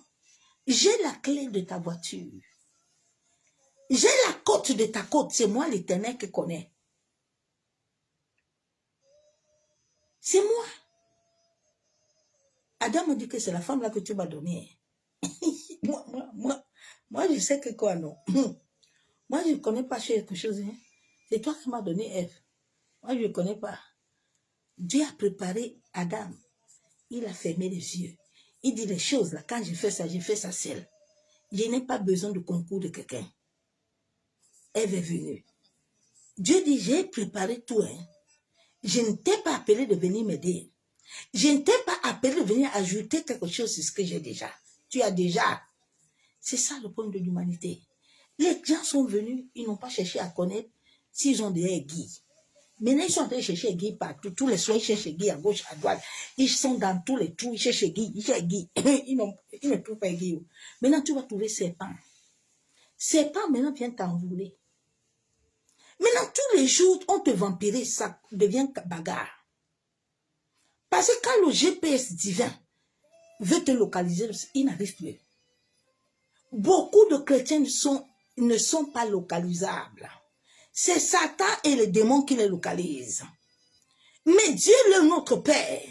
J'ai la clé de ta voiture. J'ai la côte de ta côte. C'est moi l'Éternel qui connais. C'est moi. Adam me dit que c'est la femme là que tu m'as donnée. moi, je sais que quoi, non. Moi, je ne connais pas quelque chose. Hein. C'est toi qui m'as donné Ève. Moi, je ne connais pas. Dieu a préparé Adam. Il a fermé les yeux. Il dit les choses là. Quand je fais ça seul. Je n'ai pas besoin de concours de quelqu'un. Ève est venue. Dieu dit, j'ai préparé tout. Hein. Je ne t'ai pas appelé de venir m'aider. Je ne t'ai pas appelé de venir ajouter quelque chose sur ce que j'ai déjà. Tu as déjà. C'est ça le problème de l'humanité. Les gens sont venus, ils n'ont pas cherché à connaître s'ils ont des aiguilles. Maintenant, ils sont en train de chercher aiguilles partout. Tous les soirs, ils cherchent aiguilles à gauche, à droite. Ils sont dans tous les trous, ils cherchent aiguilles, ils ne trouvent pas aiguilles. Maintenant, tu vas trouver serpent. Serpent, maintenant, vient t'enrouler. Maintenant, tous les jours, on te vampirise, ça devient bagarre. Parce que quand le GPS divin veut te localiser, il n'arrive plus. Beaucoup de chrétiens ne sont pas localisables. C'est Satan et les démons qui les localisent. Mais Dieu, notre Père,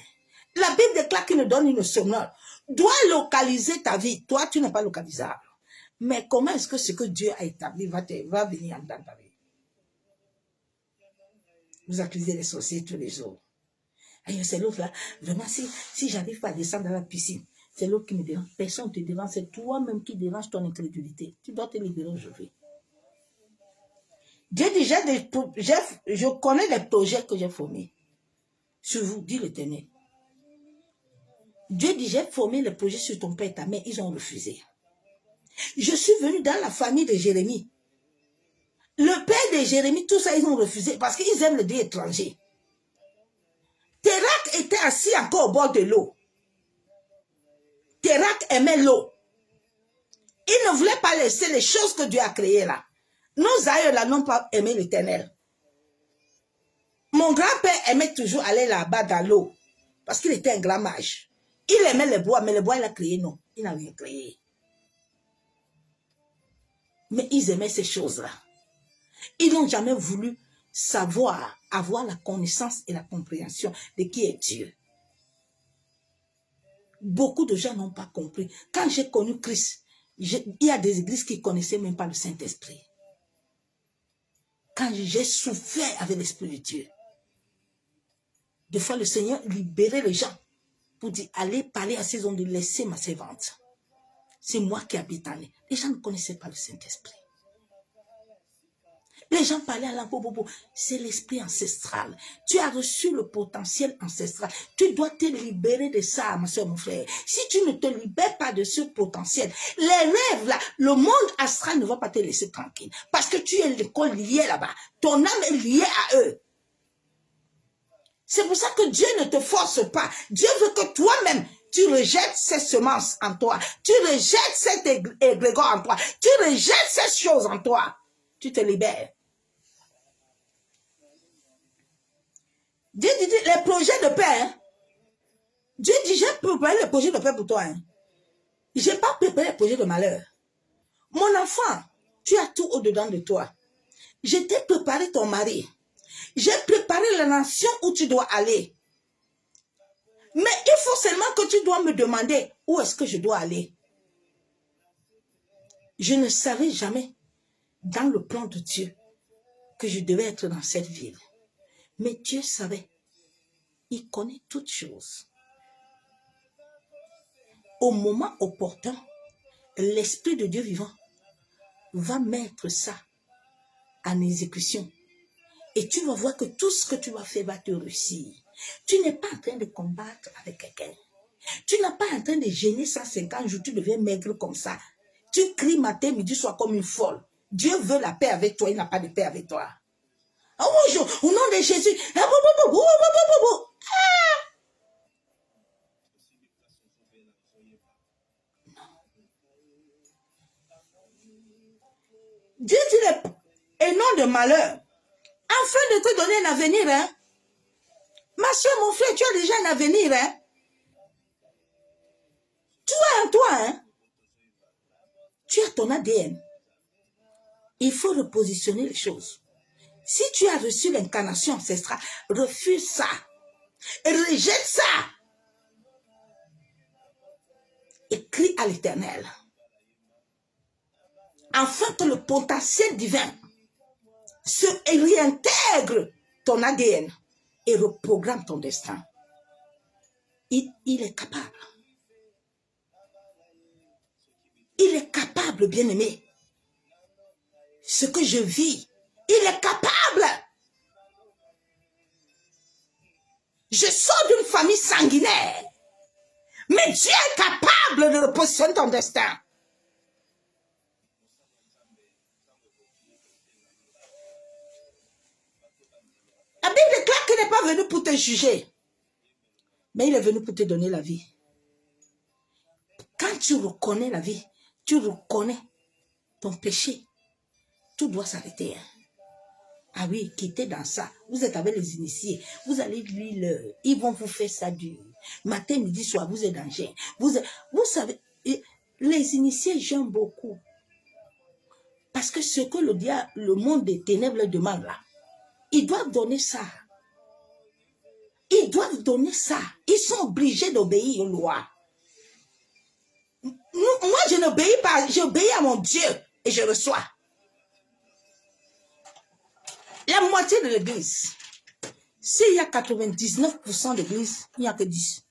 la Bible déclare qu'il nous donne une somnole, doit localiser ta vie. Toi, tu n'es pas localisable. Mais comment est-ce que ce que Dieu a établi va venir dans ta vie? Vous accusez les sorciers tous les jours. C'est l'autre là. Vraiment, si j'arrive pas à descendre dans la piscine, c'est l'autre qui me dérange. Personne ne te dérange. C'est toi-même qui dérange ton incrédulité. Tu dois te libérer aujourd'hui. J'ai déjà je connais les projets que j'ai formés. Sur vous, dit l'Éternel. Dieu dit, j'ai formé les projets sur ton père et ta mère. Ils ont refusé. Je suis venu dans la famille de Jérémie. Le père de Jérémie, tout ça, ils ont refusé parce qu'ils aiment le Dieu étranger. Térac était assis encore au bord de l'eau. Térac aimait l'eau. Il ne voulait pas laisser les choses que Dieu a créées là. Nos aïeux là n'ont pas aimé l'Éternel. Mon grand-père aimait toujours aller là-bas dans l'eau. Parce qu'il était un grand mage. Il aimait les bois, mais les bois il a créé, non. Il n'a rien créé. Mais ils aimaient ces choses-là. Ils n'ont jamais voulu savoir, avoir la connaissance et la compréhension de qui est Dieu. Beaucoup de gens n'ont pas compris. Quand j'ai connu Christ, il y a des églises qui ne connaissaient même pas le Saint-Esprit. Quand j'ai souffert avec l'Esprit de Dieu, des fois le Seigneur libérait les gens pour dire, allez parler à ces hommes de laisser ma servante. C'est moi qui habite en eux. Les gens ne connaissaient pas le Saint-Esprit. Les gens parlaient à la bobo. C'est l'esprit ancestral. Tu as reçu le potentiel ancestral. Tu dois te libérer de ça, ma soeur, mon frère. Si tu ne te libères pas de ce potentiel, les rêves là, le monde astral ne va pas te laisser tranquille. Parce que tu es l'école liée là-bas. Ton âme est liée à eux. C'est pour ça que Dieu ne te force pas. Dieu veut que toi-même, tu rejettes ces semences en toi. Tu rejettes cet égrégore en toi. Tu rejettes ces choses en toi. Tu te libères. Dieu dit les projets de paix. Hein? Dieu dit, j'ai préparé les projets de paix pour toi. Hein? Je n'ai pas préparé les projets de malheur. Mon enfant, tu as tout au-dedans de toi. Je t'ai préparé ton mari. J'ai préparé la nation où tu dois aller. Mais il faut seulement que tu dois me demander où est-ce que je dois aller. Je ne savais jamais dans le plan de Dieu que je devais être dans cette ville. Mais Dieu savait. Il connaît toutes choses. Au moment opportun, l'Esprit de Dieu vivant va mettre ça en exécution. Et tu vas voir que tout ce que tu vas faire va te réussir. Tu n'es pas en train de combattre avec quelqu'un. Tu n'es pas en train de gêner 150 jours, tu deviens maigre comme ça. Tu cries matin, midi, soir comme une folle. Dieu veut la paix avec toi, il n'a pas de paix avec toi. Au nom de Jésus. Dieu dit et non de malheur, afin de te donner un avenir. Hein? Ma soeur, mon frère, tu as déjà un avenir. Hein? Tu as en toi. Hein? Tu as ton ADN. Il faut repositionner les choses. Si tu as reçu l'incarnation ancestrale, refuse ça. Rejette ça. Et crie à l'Éternel. Afin que le potentiel divin se réintègre ton ADN et reprogramme ton destin. Il est capable. Il est capable, bien-aimé. Ce que je vis, il est capable. Je sors d'une famille sanguinaire. Mais Dieu est capable de repositionner ton destin. La Bible déclare qu'il n'est pas venu pour te juger. Mais il est venu pour te donner la vie. Quand tu reconnais la vie, tu reconnais ton péché, tout doit s'arrêter. Hein? Ah oui, quittez dans ça. Vous êtes avec les initiés. Vous allez lui, ils vont vous faire ça du matin, midi, soir. Vous êtes dans le vous savez, les initiés jeûnent beaucoup. Parce que ce que le monde des ténèbres leur demande là, ils doivent donner ça. Ils doivent donner ça. Ils sont obligés d'obéir aux lois. Moi, je n'obéis pas. J'obéis à mon Dieu et je reçois. La moitié de l'église. S'il y a 99% d'église, il n'y a que 10.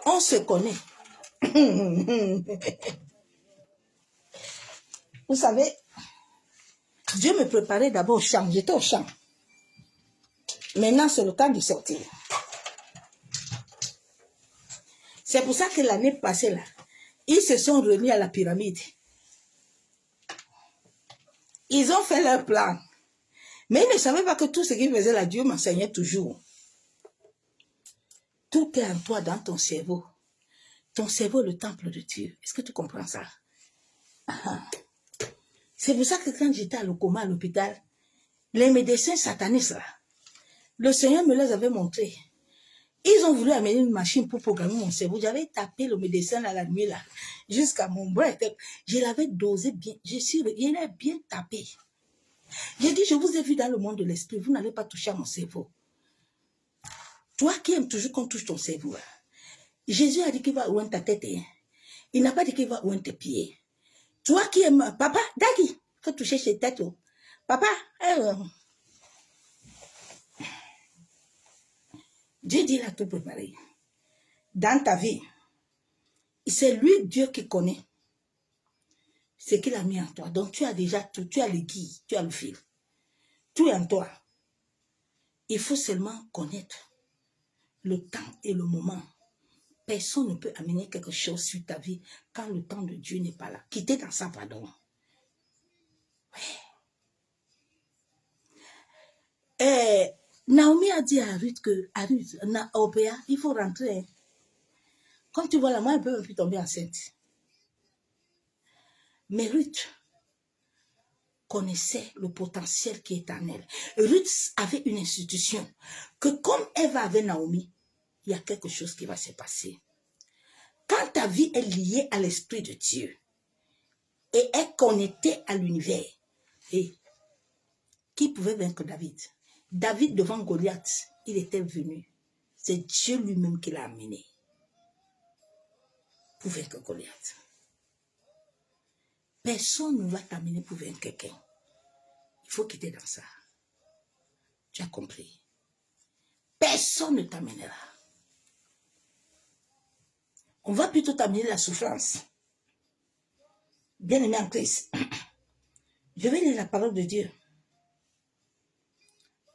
On se connaît. Vous savez, Dieu me préparait d'abord au champ. J'étais au champ. Maintenant, c'est le temps de sortir. C'est pour ça que l'année passée, là, ils se sont réunis à la pyramide. Ils ont fait leur plan. Mais ils ne savaient pas que tout ce qu'ils faisaient là, Dieu m'enseignait toujours. Tout est en toi, dans ton cerveau. Ton cerveau est le temple de Dieu. Est-ce que tu comprends ça? C'est pour ça que quand j'étais à coma à l'hôpital, les médecins satanistes, là, le Seigneur me les avait montrés. Ils ont voulu amener une machine pour programmer mon cerveau. J'avais tapé le médecin là, la nuit, là, jusqu'à mon bras. Je l'avais dosé bien. Il est bien tapé. J'ai dit, je vous ai vu dans le monde de l'esprit, vous n'allez pas toucher à mon cerveau. Toi qui aimes toujours qu'on touche ton cerveau. Jésus a dit qu'il va ouvrir ta tête. Il n'a pas dit qu'il va ouvrir tes pieds. Toi qui aimes, papa, Dagi, il faut toucher ses têtes. Papa, Dieu dit, il a tout préparé. Dans ta vie, c'est lui, Dieu, qui connaît ce qu'il a mis en toi. Donc, tu as déjà tout. Tu as le guide, tu as le fil. Tout est en toi. Il faut seulement connaître le temps et le moment. Personne ne peut amener quelque chose sur ta vie quand le temps de Dieu n'est pas là. Quitter dans ça, pardon. Ouais. Naomi a dit à Ruth que, au PA, il faut rentrer. Comme tu vois là, moi, elle peut même plus tomber enceinte. Mais Ruth connaissait le potentiel qui est en elle. Ruth avait une institution que comme elle va avec Naomi, il y a quelque chose qui va se passer. Quand ta vie est liée à l'Esprit de Dieu et est connectée à l'univers, et qui pouvait vaincre David? David devant Goliath, il était venu. C'est Dieu lui-même qui l'a amené pour vaincre Goliath. Personne ne va t'amener pour vaincre quelqu'un. Il faut quitter dans ça. Tu as compris? Personne ne t'amènera. On va plutôt t'amener la souffrance. Bien-aimé en Christ, je vais lire la parole de Dieu.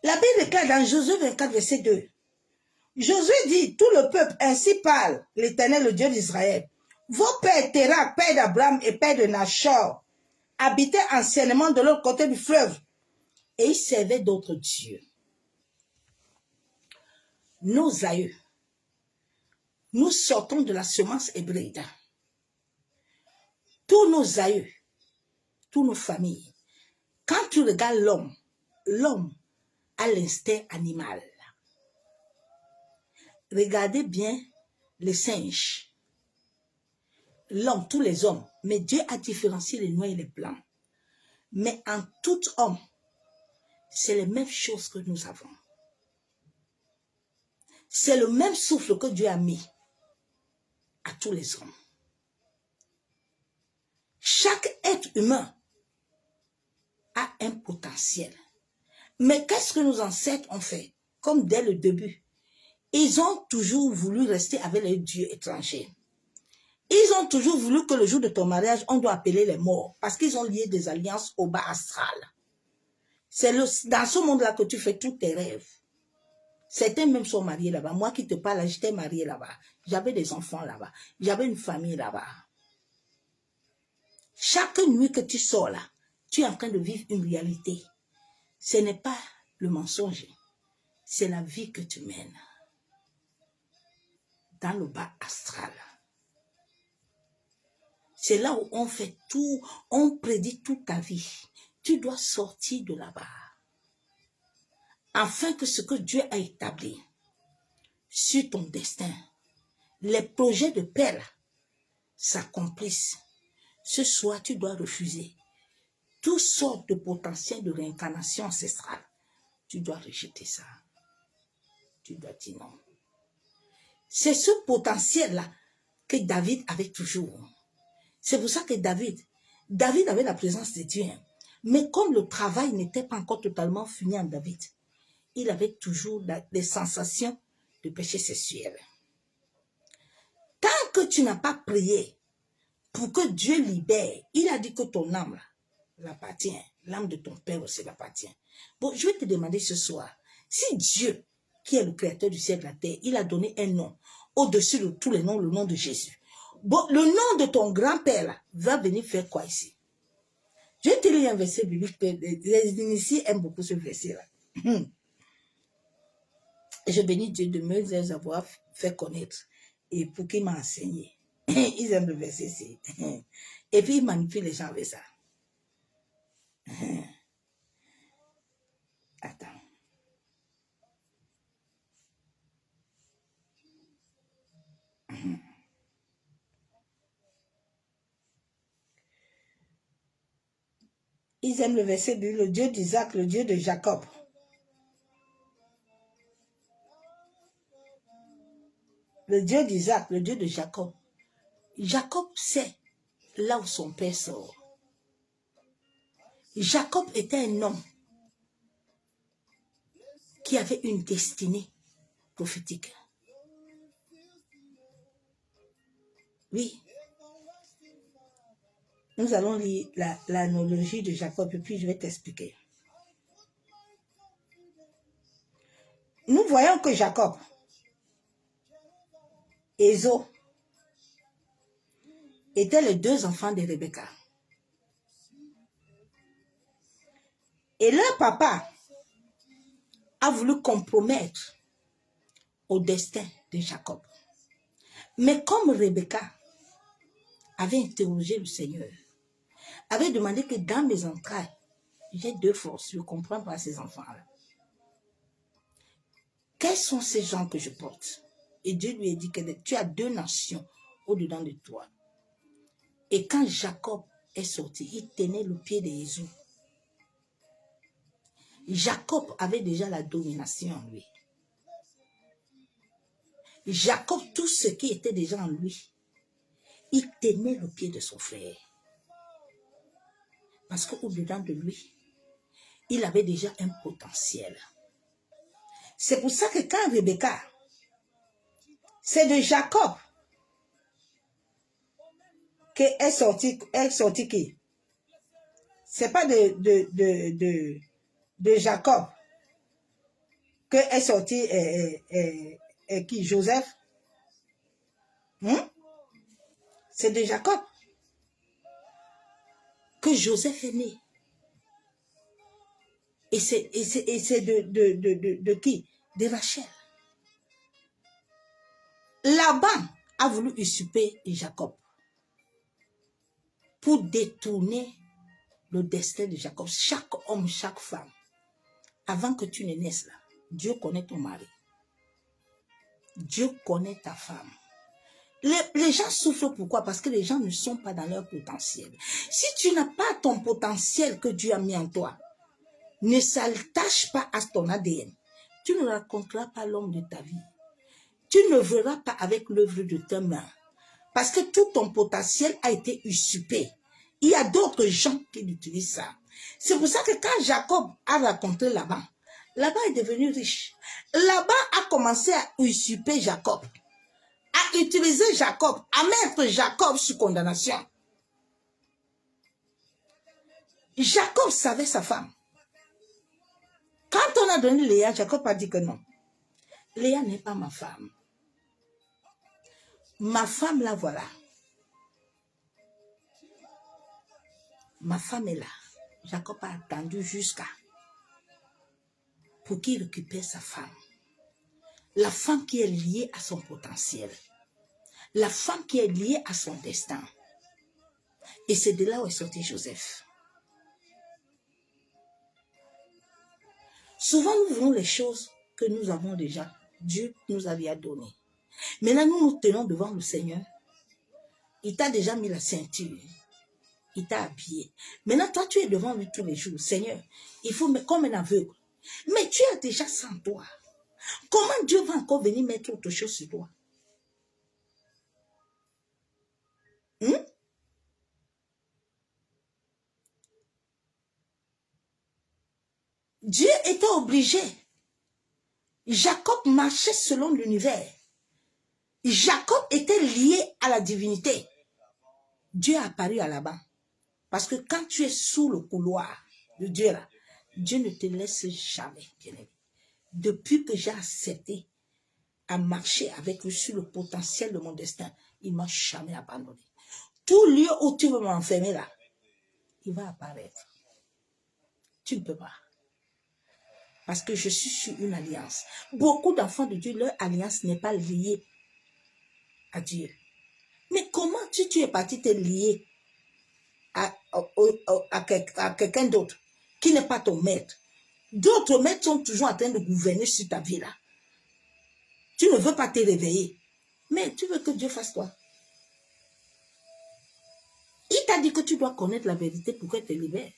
La Bible déclare dans Josué 24, verset 2. Josué dit, tout le peuple, ainsi parle l'Éternel, le Dieu d'Israël. Vos pères, Térak, père d'Abraham et père de Nachor, habitaient anciennement de l'autre côté du fleuve et ils servaient d'autres dieux. Nos aïeux, nous sortons de la semence hybride. Tous nos aïeux, toutes nos familles, quand tu regardes l'homme, l'homme a l'instinct animal. Regardez bien les singes, l'homme, tous les hommes, mais Dieu a différencié les noirs et les blancs. Mais en tout homme, c'est les mêmes choses que nous avons. C'est le même souffle que Dieu a mis à tous les hommes. Chaque être humain a un potentiel. Mais qu'est-ce que nos ancêtres ont fait? Comme dès le début, ils ont toujours voulu rester avec les dieux étrangers. Ils ont toujours voulu que le jour de ton mariage, on doit appeler les morts parce qu'ils ont lié des alliances au bas astral. C'est dans ce monde-là que tu fais tous tes rêves. Certains même sont mariés là-bas. Moi qui te parle, j'étais mariée là-bas. J'avais des enfants là-bas. J'avais une famille là-bas. Chaque nuit que tu sors là, tu es en train de vivre une réalité. Ce n'est pas le mensonge. C'est la vie que tu mènes. Dans le bas astral. C'est là où on fait tout, on prédit toute ta vie. Tu dois sortir de là-bas. Afin que ce que Dieu a établi sur ton destin, les projets de paix s'accomplissent. Ce soir, tu dois refuser toutes sortes de potentiel de réincarnation ancestrale. Tu dois rejeter ça. Tu dois dire non. C'est ce potentiel-là que David avait toujours. C'est pour ça que David avait la présence de Dieu. Mais comme le travail n'était pas encore totalement fini en David, il avait toujours des sensations de péché sexuel. Tant que tu n'as pas prié pour que Dieu libère, il a dit que ton âme l'appartient. L'âme de ton père aussi l'appartient. Bon, je vais te demander ce soir, si Dieu, qui est le créateur du ciel et de la terre, il a donné un nom au-dessus de tous les noms, le nom de Jésus. Bon, le nom de ton grand-père là, va venir faire quoi ici? Je vais te lire un verset biblique. Les initiés aiment beaucoup ce verset-là. Je bénis Dieu de me les avoir fait connaître et pour qu'il m'a enseigné. Ils aiment le verset ici. Et puis ils manipulent les gens avec ça. Attends. Ils aiment le verset du le Dieu d'Isaac, le Dieu de Jacob. Le Dieu d'Isaac, le Dieu de Jacob. Jacob sait là où son père sort. Jacob était un homme qui avait une destinée prophétique. Oui. Nous allons lire l'analogie de Jacob et puis je vais t'expliquer. Nous voyons que Jacob, Ésaü, étaient les deux enfants de Rebecca. Et leur papa a voulu compromettre au destin de Jacob. Mais comme Rebecca avait interrogé le Seigneur, avait demandé que dans mes entrailles, j'ai deux forces, je ne comprends pas ces enfants-là. Quels sont ces gens que je porte? Et Dieu lui a dit que tu as deux nations au-dedans de toi. Et quand Jacob est sorti, il tenait le pied de Jésus. Jacob avait déjà la domination en lui. Jacob, tout ce qui était déjà en lui, il tenait le pied de son frère. Parce qu'au-dedans de lui, il avait déjà un potentiel. C'est pour ça que quand Rebecca, c'est de Jacob qu'est sorti qui? C'est pas de Jacob que est sorti qui? Joseph? C'est de Jacob que Joseph est né. Et c'est de qui? De Rachel. Laban a voulu usurper Jacob pour détourner le destin de Jacob. Chaque homme, chaque femme, avant que tu ne naisses là, Dieu connaît ton mari. Dieu connaît ta femme. Les gens souffrent pourquoi? Parce que les gens ne sont pas dans leur potentiel. Si tu n'as pas ton potentiel que Dieu a mis en toi, ne s'attache pas à ton ADN. Tu ne rencontreras pas l'homme de ta vie. Tu ne verras pas avec l'œuvre de tes mains. Parce que tout ton potentiel a été usurpé. Il y a d'autres gens qui utilisent ça. C'est pour ça que quand Jacob a rencontré Laban, Laban est devenu riche. Laban a commencé à usurper Jacob, à utiliser Jacob, à mettre Jacob sous condamnation. Jacob savait sa femme. Quand on a donné Léa, Jacob a dit que non. Léa n'est pas ma femme. Ma femme, la voilà. Ma femme est là. Jacob a attendu jusqu'à pour qu'il récupère sa femme. La femme qui est liée à son potentiel. La femme qui est liée à son destin. Et c'est de là où est sorti Joseph. Souvent, nous voulons les choses que nous avons déjà. Dieu nous avait donné. Maintenant, nous nous tenons devant le Seigneur. Il t'a déjà mis la ceinture. Il t'a habillé. Maintenant, toi, tu es devant lui tous les jours. Seigneur, il faut comme un aveugle. Mais tu as déjà sans toi. Comment Dieu va encore venir mettre autre chose sur toi? Dieu était obligé. Jacob marchait selon l'univers. Jacob était lié à la divinité. Dieu est apparu à Laban. Parce que quand tu es sous le couloir de Dieu là, Dieu ne te laisse jamais, bien-aimé. Depuis que j'ai accepté à marcher avec lui sur le potentiel de mon destin, il ne m'a jamais abandonné. Tout lieu où tu veux m'enfermer là, il va apparaître. Tu ne peux pas. Parce que je suis sur une alliance. Beaucoup d'enfants de Dieu, leur alliance n'est pas liée à Dieu. Mais comment tu es parti te lier à quelqu'un d'autre qui n'est pas ton maître? D'autres maîtres sont toujours en train de gouverner sur ta vie là. Tu ne veux pas te réveiller. Mais tu veux que Dieu fasse quoi? Il t'a dit que tu dois connaître la vérité pour qu'elle te libère.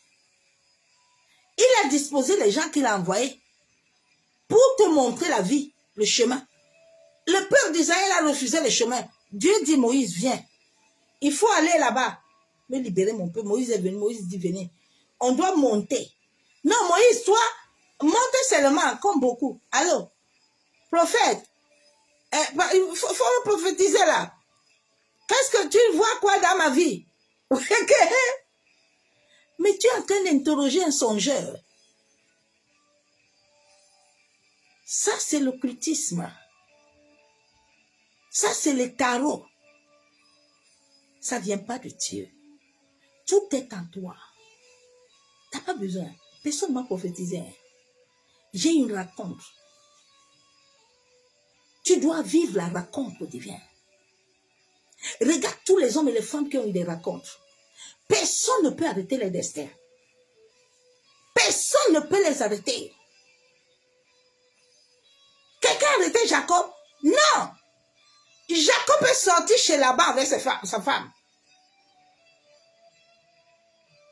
Il a disposé les gens qu'il a envoyés pour te montrer la vie, le chemin. Le peuple d'Israël a refusé le chemin. Dieu dit, Moïse, viens. Il faut aller là-bas. Me libérer mon peuple. Moïse est venu. Moïse dit, venez. On doit monter. Non, Moïse, toi, monte seulement, comme beaucoup. Allô, prophète, il faut prophétiser là. Qu'est-ce que tu vois quoi dans ma vie? Mais tu es en train d'interroger un songeur. Ça, c'est l'occultisme. Ça, c'est le tarot. Ça ne vient pas de Dieu. Tout est en toi. Tu n'as pas besoin. Personne ne m'a prophétisé. J'ai une raconte. Tu dois vivre la raconte divine. Regarde tous les hommes et les femmes qui ont eu des racontes. Personne ne peut arrêter les destins. Personne ne peut les arrêter. Quelqu'un a arrêté Jacob? Non. Jacob est sorti chez Laban avec sa femme.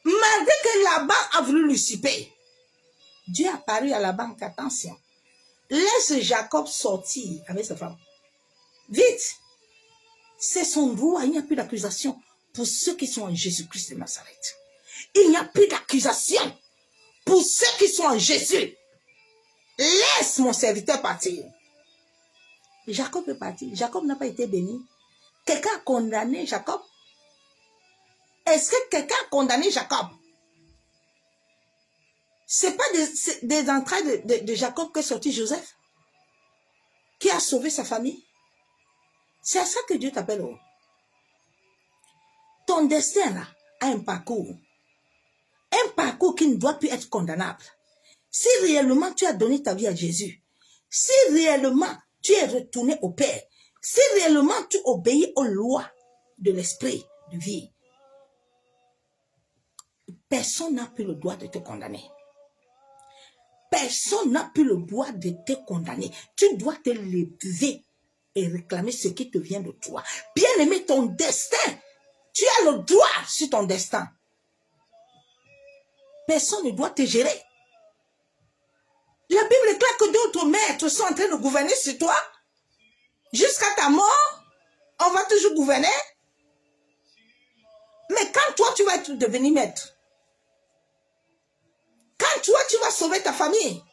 Malgré que Laban a voulu l'usurper, Dieu a apparu à Laban qu'attention, laisse Jacob sortir avec sa femme. Vite. C'est son droit, il n'y a plus d'accusation pour ceux qui sont en Jésus-Christ de Nazareth. Il n'y a plus d'accusation pour ceux qui sont en Jésus. Laisse mon serviteur partir. Jacob est parti. Jacob n'a pas été béni. Quelqu'un a condamné Jacob? Est-ce que quelqu'un a condamné Jacob? Ce n'est pas des entrailles de Jacob qu'est sorti Joseph, qui a sauvé sa famille. C'est à ça que Dieu t'appelle. Ton destin là a un parcours. Un parcours qui ne doit plus être condamnable. Si réellement tu as donné ta vie à Jésus, si réellement tu es retourné au Père, si réellement tu obéis aux lois de l'esprit de vie, personne n'a plus le droit de te condamner. Personne n'a plus le droit de te condamner. Tu dois te lever et réclamer ce qui te vient de toi. Bien-aimé, ton destin, tu as le droit sur ton destin. Personne ne doit te gérer. La Bible déclare que d'autres maîtres sont en train de gouverner sur toi. Jusqu'à ta mort, on va toujours gouverner. Mais quand toi, tu vas devenir maître, quand toi, tu vas sauver ta famille,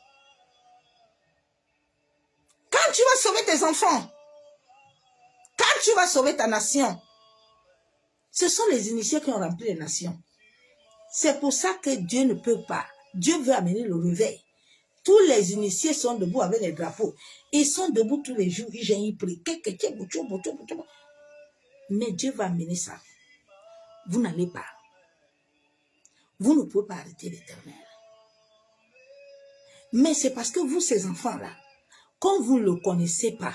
quand tu vas sauver tes enfants, quand tu vas sauver ta nation, ce sont les initiés qui ont rempli les nations. C'est pour ça que Dieu ne peut pas. Dieu veut amener le réveil. Tous les initiés sont debout avec les drapeaux. Ils sont debout tous les jours. Ils prient. Mais Dieu va amener ça. Vous n'allez pas. Vous ne pouvez pas arrêter l'Éternel. Mais c'est parce que vous, ces enfants-là, comme vous ne le connaissez pas,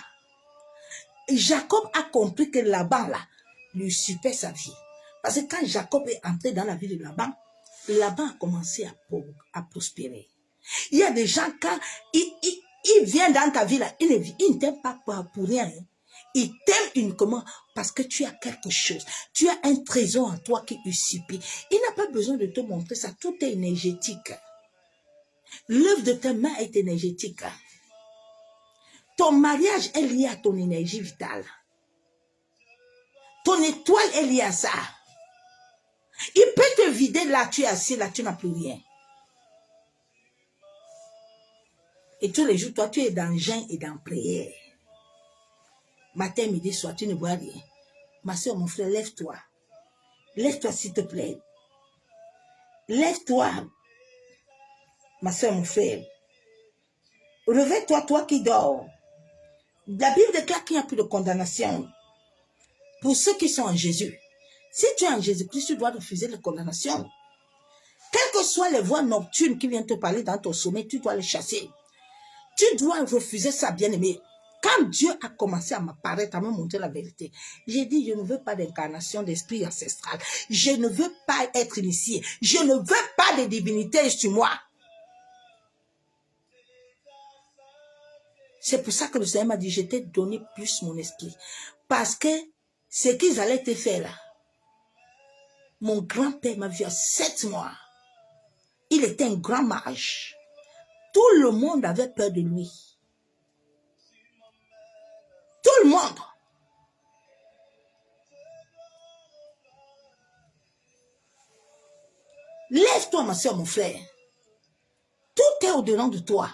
Jacob a compris que Laban, là, lui usurpait sa vie. Parce que quand Jacob est entré dans la vie de Laban, Laban a commencé à prospérer. Il y a des gens, quand ils viennent dans ta vie, là, ils ne t'aiment pas pour rien. Hein. Ils t'aiment uniquement parce que tu as quelque chose. Tu as un trésor en toi qui usurpe. Il n'a pas besoin de te montrer ça. Tout est énergétique. L'œuvre de tes mains est énergétique. Ton mariage est lié à ton énergie vitale. Ton étoile est liée à ça. Il peut te vider là, tu es assis, là, tu n'as plus rien. Et tous les jours, toi, tu es dans jeûne et dans prière. Matin, midi, soir, tu ne vois rien. Ma soeur, mon frère, lève-toi. Lève-toi, s'il te plaît. Lève-toi. Ma soeur, mon frère. Réveille-toi, toi qui dors. La Bible déclare qu'il n'y a plus de condamnation pour ceux qui sont en Jésus. Si tu es en Jésus-Christ, tu dois refuser la condamnation. Quelles que soient les voix nocturnes qui viennent te parler dans ton sommeil, tu dois les chasser. Tu dois refuser ça, bien-aimé. Quand Dieu a commencé à m'apparaître, à me montrer la vérité, j'ai dit, je ne veux pas d'incarnation d'esprit ancestral. Je ne veux pas être initié. Je ne veux pas de divinité sur moi. C'est pour ça que le Seigneur m'a dit, je t'ai donné plus mon esprit. Parce que ce qu'ils allaient te faire là, mon grand-père m'a vu à 7 mois. Il était un grand mage. Tout le monde avait peur de lui. Tout le monde. Lève-toi, ma soeur, mon frère. Tout est au-dedans de toi.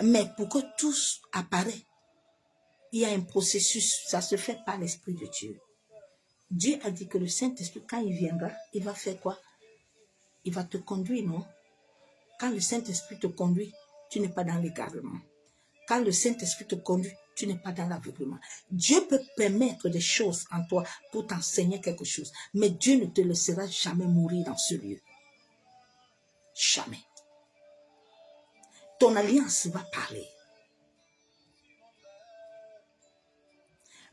Mais pour que tout apparaisse, il y a un processus. Ça se fait par l'Esprit de Dieu. Dieu a dit que le Saint-Esprit, quand il viendra, il va faire quoi? Il va te conduire, non? Quand le Saint-Esprit te conduit, tu n'es pas dans l'égarement. Quand le Saint-Esprit te conduit, tu n'es pas dans l'aveuglement. Dieu peut permettre des choses en toi pour t'enseigner quelque chose. Mais Dieu ne te laissera jamais mourir dans ce lieu. Jamais. Ton alliance va parler.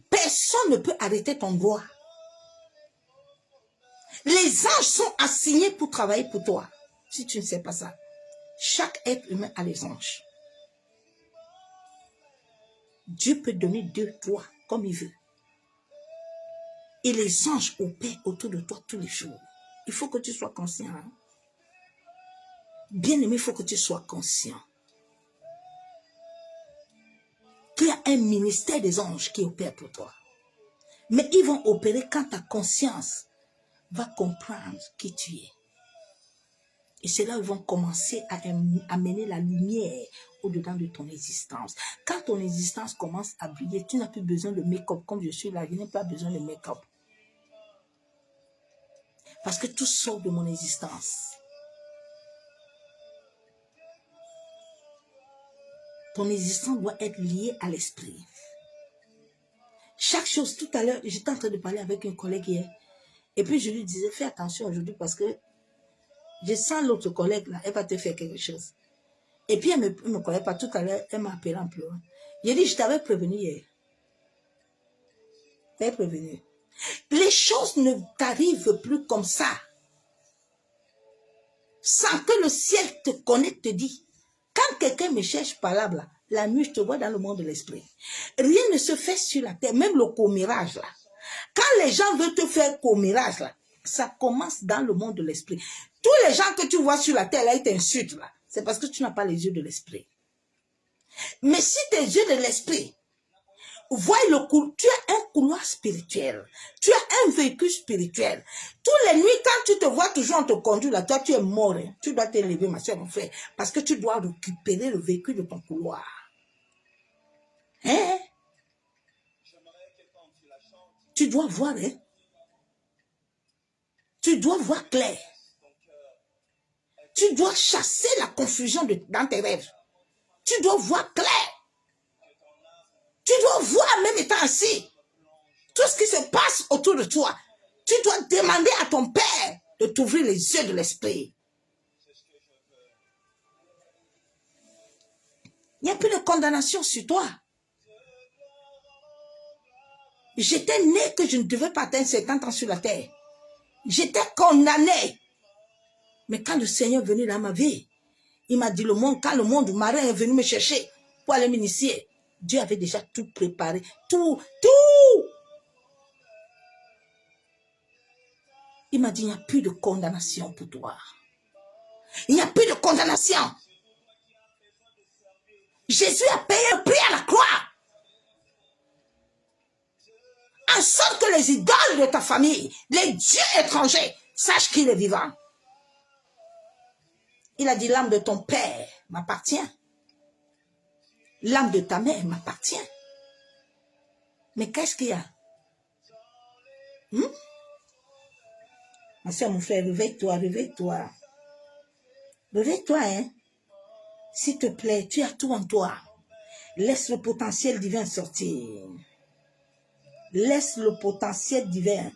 Personne ne peut arrêter ton droit. Les anges sont assignés pour travailler pour toi. Si tu ne sais pas ça. Chaque être humain a les anges. Dieu peut donner 2, 3 comme il veut. Et les anges opèrent autour de toi tous les jours. Il faut que tu sois conscient. Hein? Bien-aimé, il faut que tu sois conscient. Qu'il y a un ministère des anges qui opère pour toi. Mais ils vont opérer quand ta conscience va comprendre qui tu es. Et c'est là où ils vont commencer à amener la lumière au-dedans de ton existence. Quand ton existence commence à briller, tu n'as plus besoin de make-up. Comme je suis là, je n'ai pas besoin de make-up. Parce que tout sort de mon existence. Ton existence doit être liée à l'esprit. Chaque chose, tout à l'heure, j'étais en train de parler avec une collègue hier. Et puis je lui disais, fais attention aujourd'hui parce que je sens l'autre collègue là, elle va te faire quelque chose. Et puis elle ne me connaît pas. Tout à l'heure, elle m'a appelé en pleurant. J'ai dit, je t'avais prévenu hier. Je t'avais prévenu. Les choses ne t'arrivent plus comme ça. Sans que le ciel te connaisse, te dit. Quand quelqu'un me cherche par là, la nuit, je te vois dans le monde de l'esprit. Rien ne se fait sur la terre, même le commérage là. Quand les gens veulent te faire commérage là, ça commence dans le monde de l'esprit. Tous les gens que tu vois sur la terre là, ils t'insultent là. C'est parce que tu n'as pas les yeux de l'esprit. Mais si tes yeux de l'esprit voient le couloir, tu as un couloir spirituel. Tu as un véhicule spirituel. Toutes les nuits, quand tu te vois toujours en te conduire là, toi tu es mort. Hein. Tu dois t'élever, ma soeur, mon frère. Parce que tu dois récupérer le véhicule de ton couloir. Hein? Tu dois voir, hein? Tu dois voir clair. Tu dois chasser la confusion dans tes rêves. Tu dois voir clair. Tu dois voir même étant assis. Tout ce qui se passe autour de toi. Tu dois demander à ton Père de t'ouvrir les yeux de l'esprit. Il n'y a plus de condamnation sur toi. J'étais né que je ne devais pas atteindre 50 ans sur la terre. J'étais condamné. Mais quand le Seigneur est venu dans ma vie, il m'a dit quand le monde marin est venu me chercher pour aller m'initier, Dieu avait déjà tout préparé. Tout. Il m'a dit, il n'y a plus de condamnation pour toi. Il n'y a plus de condamnation. Jésus a payé le prix à la croix. En sorte que les idoles de ta famille, les dieux étrangers, sachent qu'il est vivant. Il a dit, l'âme de ton père m'appartient. L'âme de ta mère m'appartient. Mais qu'est-ce qu'il y a? Ma soeur, mon frère, réveille-toi, réveille-toi. Réveille-toi, hein. S'il te plaît, tu as tout en toi. Laisse le potentiel divin sortir. Laisse le potentiel divin.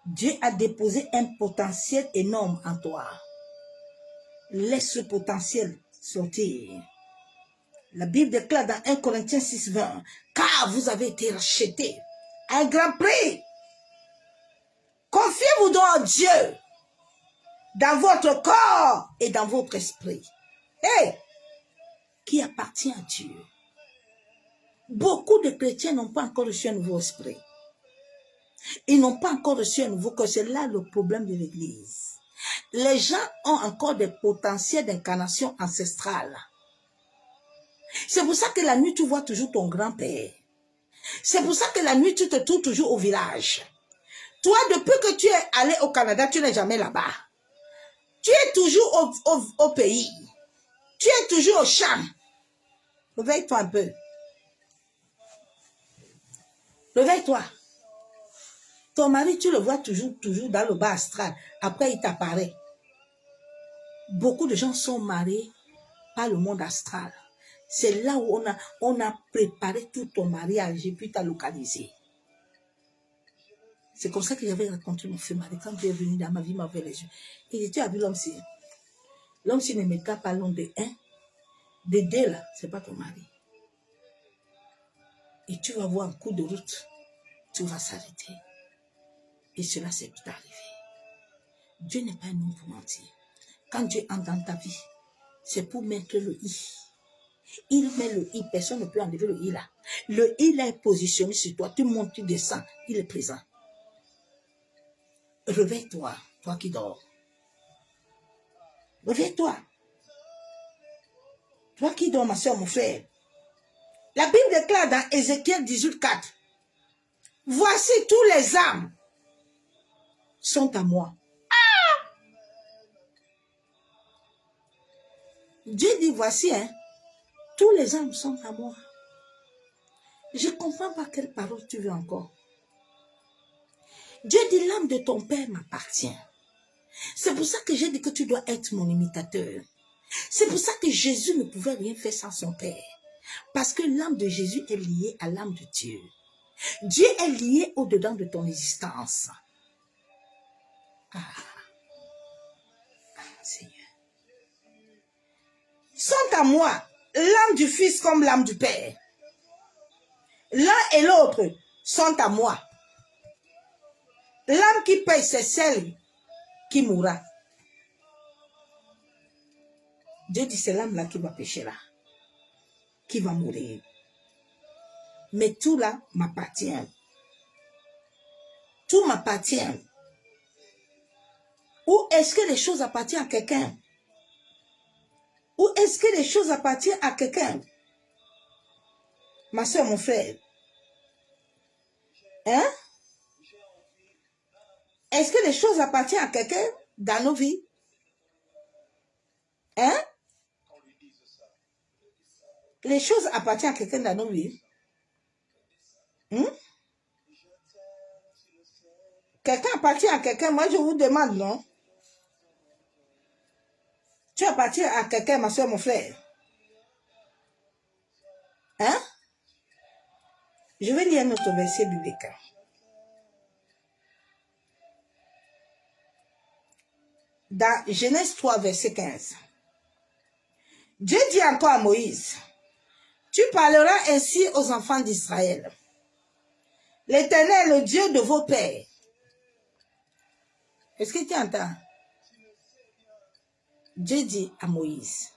Dieu a déposé un potentiel énorme en toi. Laisse ce potentiel sortir. La Bible déclare dans 1 Corinthiens 6, 20, car vous avez été rachetés à un grand prix. Confiez-vous donc en Dieu dans votre corps et dans votre esprit. Qui appartient à Dieu. Beaucoup de chrétiens n'ont pas encore reçu un nouveau esprit. Ils n'ont pas encore reçu un nouveau corps. C'est là le problème de l'église. Les gens ont encore des potentiels d'incarnation ancestrale. C'est pour ça que la nuit, tu vois toujours ton grand-père. C'est pour ça que la nuit, tu te trouves toujours au village. Toi, depuis que tu es allé au Canada, tu n'es jamais là-bas. Tu es toujours au pays. Tu es toujours au champ. Réveille-toi un peu. Réveille-toi. Ton mari, tu le vois toujours dans le bas astral. Après, il t'apparaît. Beaucoup de gens sont mariés par le monde astral. C'est là où on a préparé tout ton mariage et puis t'as localisé. C'est comme ça que j'avais rencontré mon fils mari. Quand il est venu dans ma vie, il m'a ouvert les yeux. Il dit, tu as vu l'homme-ci? L'homme-ci ne mettra pas long de 1. De 2 là, c'est pas ton mari. Et tu vas voir un coup de route. Tu vas s'arrêter. Et cela s'est arrivé. Dieu n'est pas un homme pour mentir. Quand Dieu entre dans ta vie, c'est pour mettre le i. Il met le i, personne ne peut enlever le i là. Le i là est positionné sur toi. Tu montes, tu descends, il est présent. Réveille-toi, toi qui dors. Réveille-toi. Toi qui dors, ma soeur, mon frère. La Bible déclare dans Ézéchiel 18:4. Voici tous les âmes sont à moi. Dieu dit, voici, tous les âmes sont à moi. Je ne comprends pas quelle parole tu veux encore. Dieu dit, l'âme de ton père m'appartient. C'est pour ça que j'ai dit que tu dois être mon imitateur. C'est pour ça que Jésus ne pouvait rien faire sans son père. Parce que l'âme de Jésus est liée à l'âme de Dieu. Dieu est lié au-dedans de ton existence. Seigneur. Sont à moi l'âme du Fils comme l'âme du Père. L'un et l'autre sont à moi. L'âme qui paye, c'est celle qui mourra. Dieu dit, c'est l'âme là qui va pécher là, qui va mourir. Mais tout là m'appartient. Tout m'appartient. Ou est-ce que les choses appartiennent à quelqu'un? Ou est-ce que les choses appartiennent à quelqu'un? Ma soeur, mon frère. Hein? Est-ce que les choses appartiennent à quelqu'un dans nos vies? Hein? Les choses appartiennent à quelqu'un dans nos vies? Quelqu'un appartient à quelqu'un? Moi, je vous demande, non? Tu appartiens à quelqu'un, ma soeur, mon frère? Hein? Je vais lire notre verset biblique. Dans Genèse 3, verset 15. Dieu dit encore à Moïse, tu parleras ainsi aux enfants d'Israël. L'Éternel, le Dieu de vos pères. Est-ce que tu entends? Dieu dit à Moïse,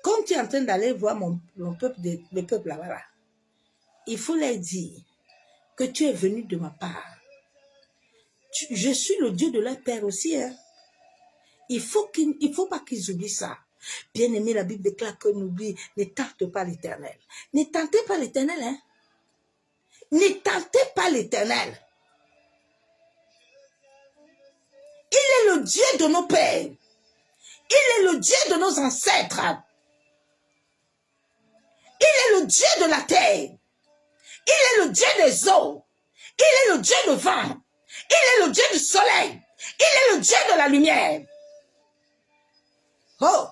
comme tu es en train d'aller voir le peuple là-bas, il faut leur dire que tu es venu de ma part. Je suis le Dieu de leur père aussi. Hein? Il faut pas qu'ils oublient ça. Bien aimé, la Bible déclare que ne tente pas l'Éternel. Ne tentez pas l'Éternel. Hein? Ne tentez pas l'Éternel. Il est le Dieu de nos pères. Il est le Dieu de nos ancêtres. Il est le Dieu de la terre. Il est le Dieu des eaux. Il est le Dieu du vent. Il est le Dieu du soleil. Il est le Dieu de la lumière. Oh!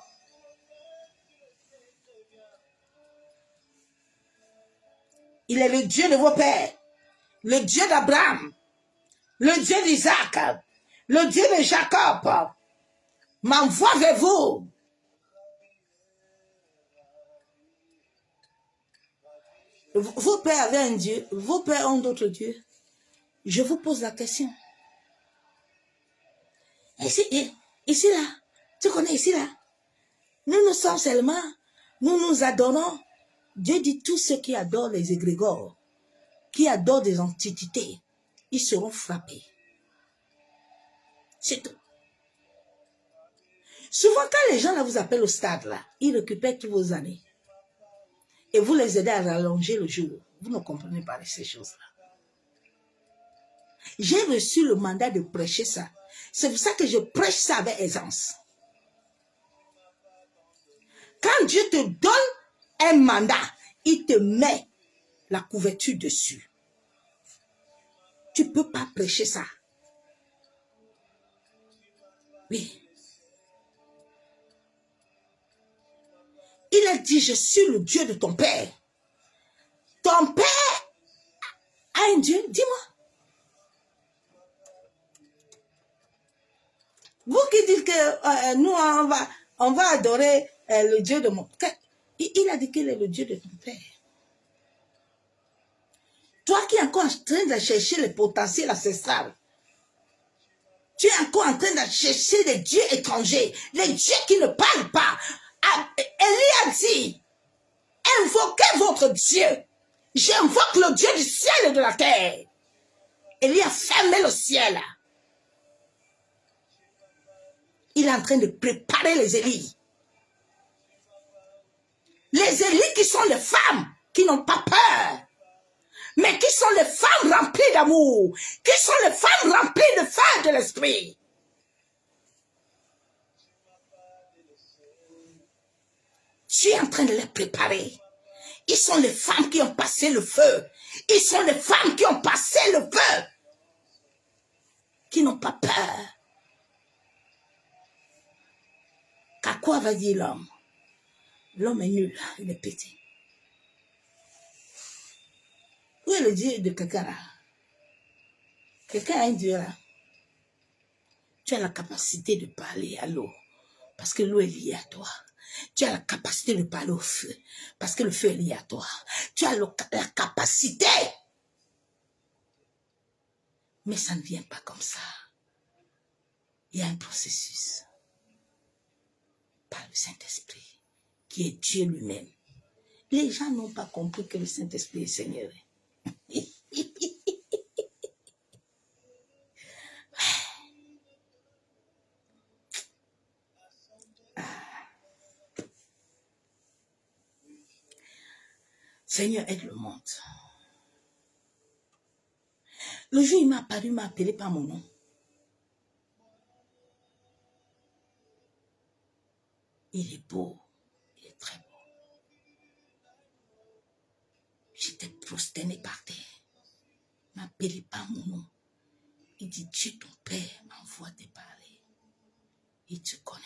Il est le Dieu de vos pères. Le Dieu d'Abraham. Le Dieu d'Isaac. Le Dieu de Jacob. M'envoie vers vous. Vos pères avaient un Dieu. Vos pères ont d'autres dieux. Je vous pose la question. Ici là, tu connais ici là, nous sommes seulement, nous adorons. Dieu dit tous ceux qui adorent les égrégores, qui adorent des antiquités, ils seront frappés. C'est tout. Souvent, quand les gens là vous appellent au stade, là, ils récupèrent toutes vos années. Et vous les aidez à rallonger le jour. Vous ne comprenez pas ces choses-là. J'ai reçu le mandat de prêcher ça. C'est pour ça que je prêche ça avec aisance. Quand Dieu te donne un mandat, il te met la couverture dessus. Tu ne peux pas prêcher ça. Oui. Il a dit, je suis le Dieu de ton père. Ton père a un Dieu, dis-moi. Vous qui dites que nous, on va adorer le Dieu de mon père. Il a dit qu'il est le Dieu de ton père. Toi qui es encore en train de chercher le potentiel ancestral, tu es encore en train de chercher des dieux étrangers, les dieux qui ne parlent pas. Élie a dit, invoquez votre Dieu. J'invoque le Dieu du ciel et de la terre. Élie a fermé le ciel. Il est en train de préparer les Élis. Les Élis qui sont les femmes qui n'ont pas peur, mais qui sont les femmes remplies d'amour, qui sont les femmes remplies de feu de l'esprit. Tu es en train de les préparer. Ils sont les femmes qui ont passé le feu. Ils sont les femmes qui ont passé le feu, qui n'ont pas peur. Car quoi va dire l'homme? L'homme est nul, il est petit. Où est le Dieu de quelqu'un là? Quelqu'un a un Dieu là. Tu as la capacité de parler à l'eau, parce que l'eau est liée à toi. Tu as la capacité de parler au feu, parce que le feu est lié à toi. Tu as la capacité. Mais ça ne vient pas comme ça. Il y a un processus. Par le Saint-Esprit, qui est Dieu lui-même. Les gens n'ont pas compris que le Saint-Esprit est Seigneur. Seigneur, aide le monde. Le jour où il m'a apparu, il m'a appelé par mon nom. Il est beau, il est très beau. J'étais prosternée par terre. Il m'a appelé par mon nom. Il dit, Dieu ton Père m'envoie te parler. Il te connaît.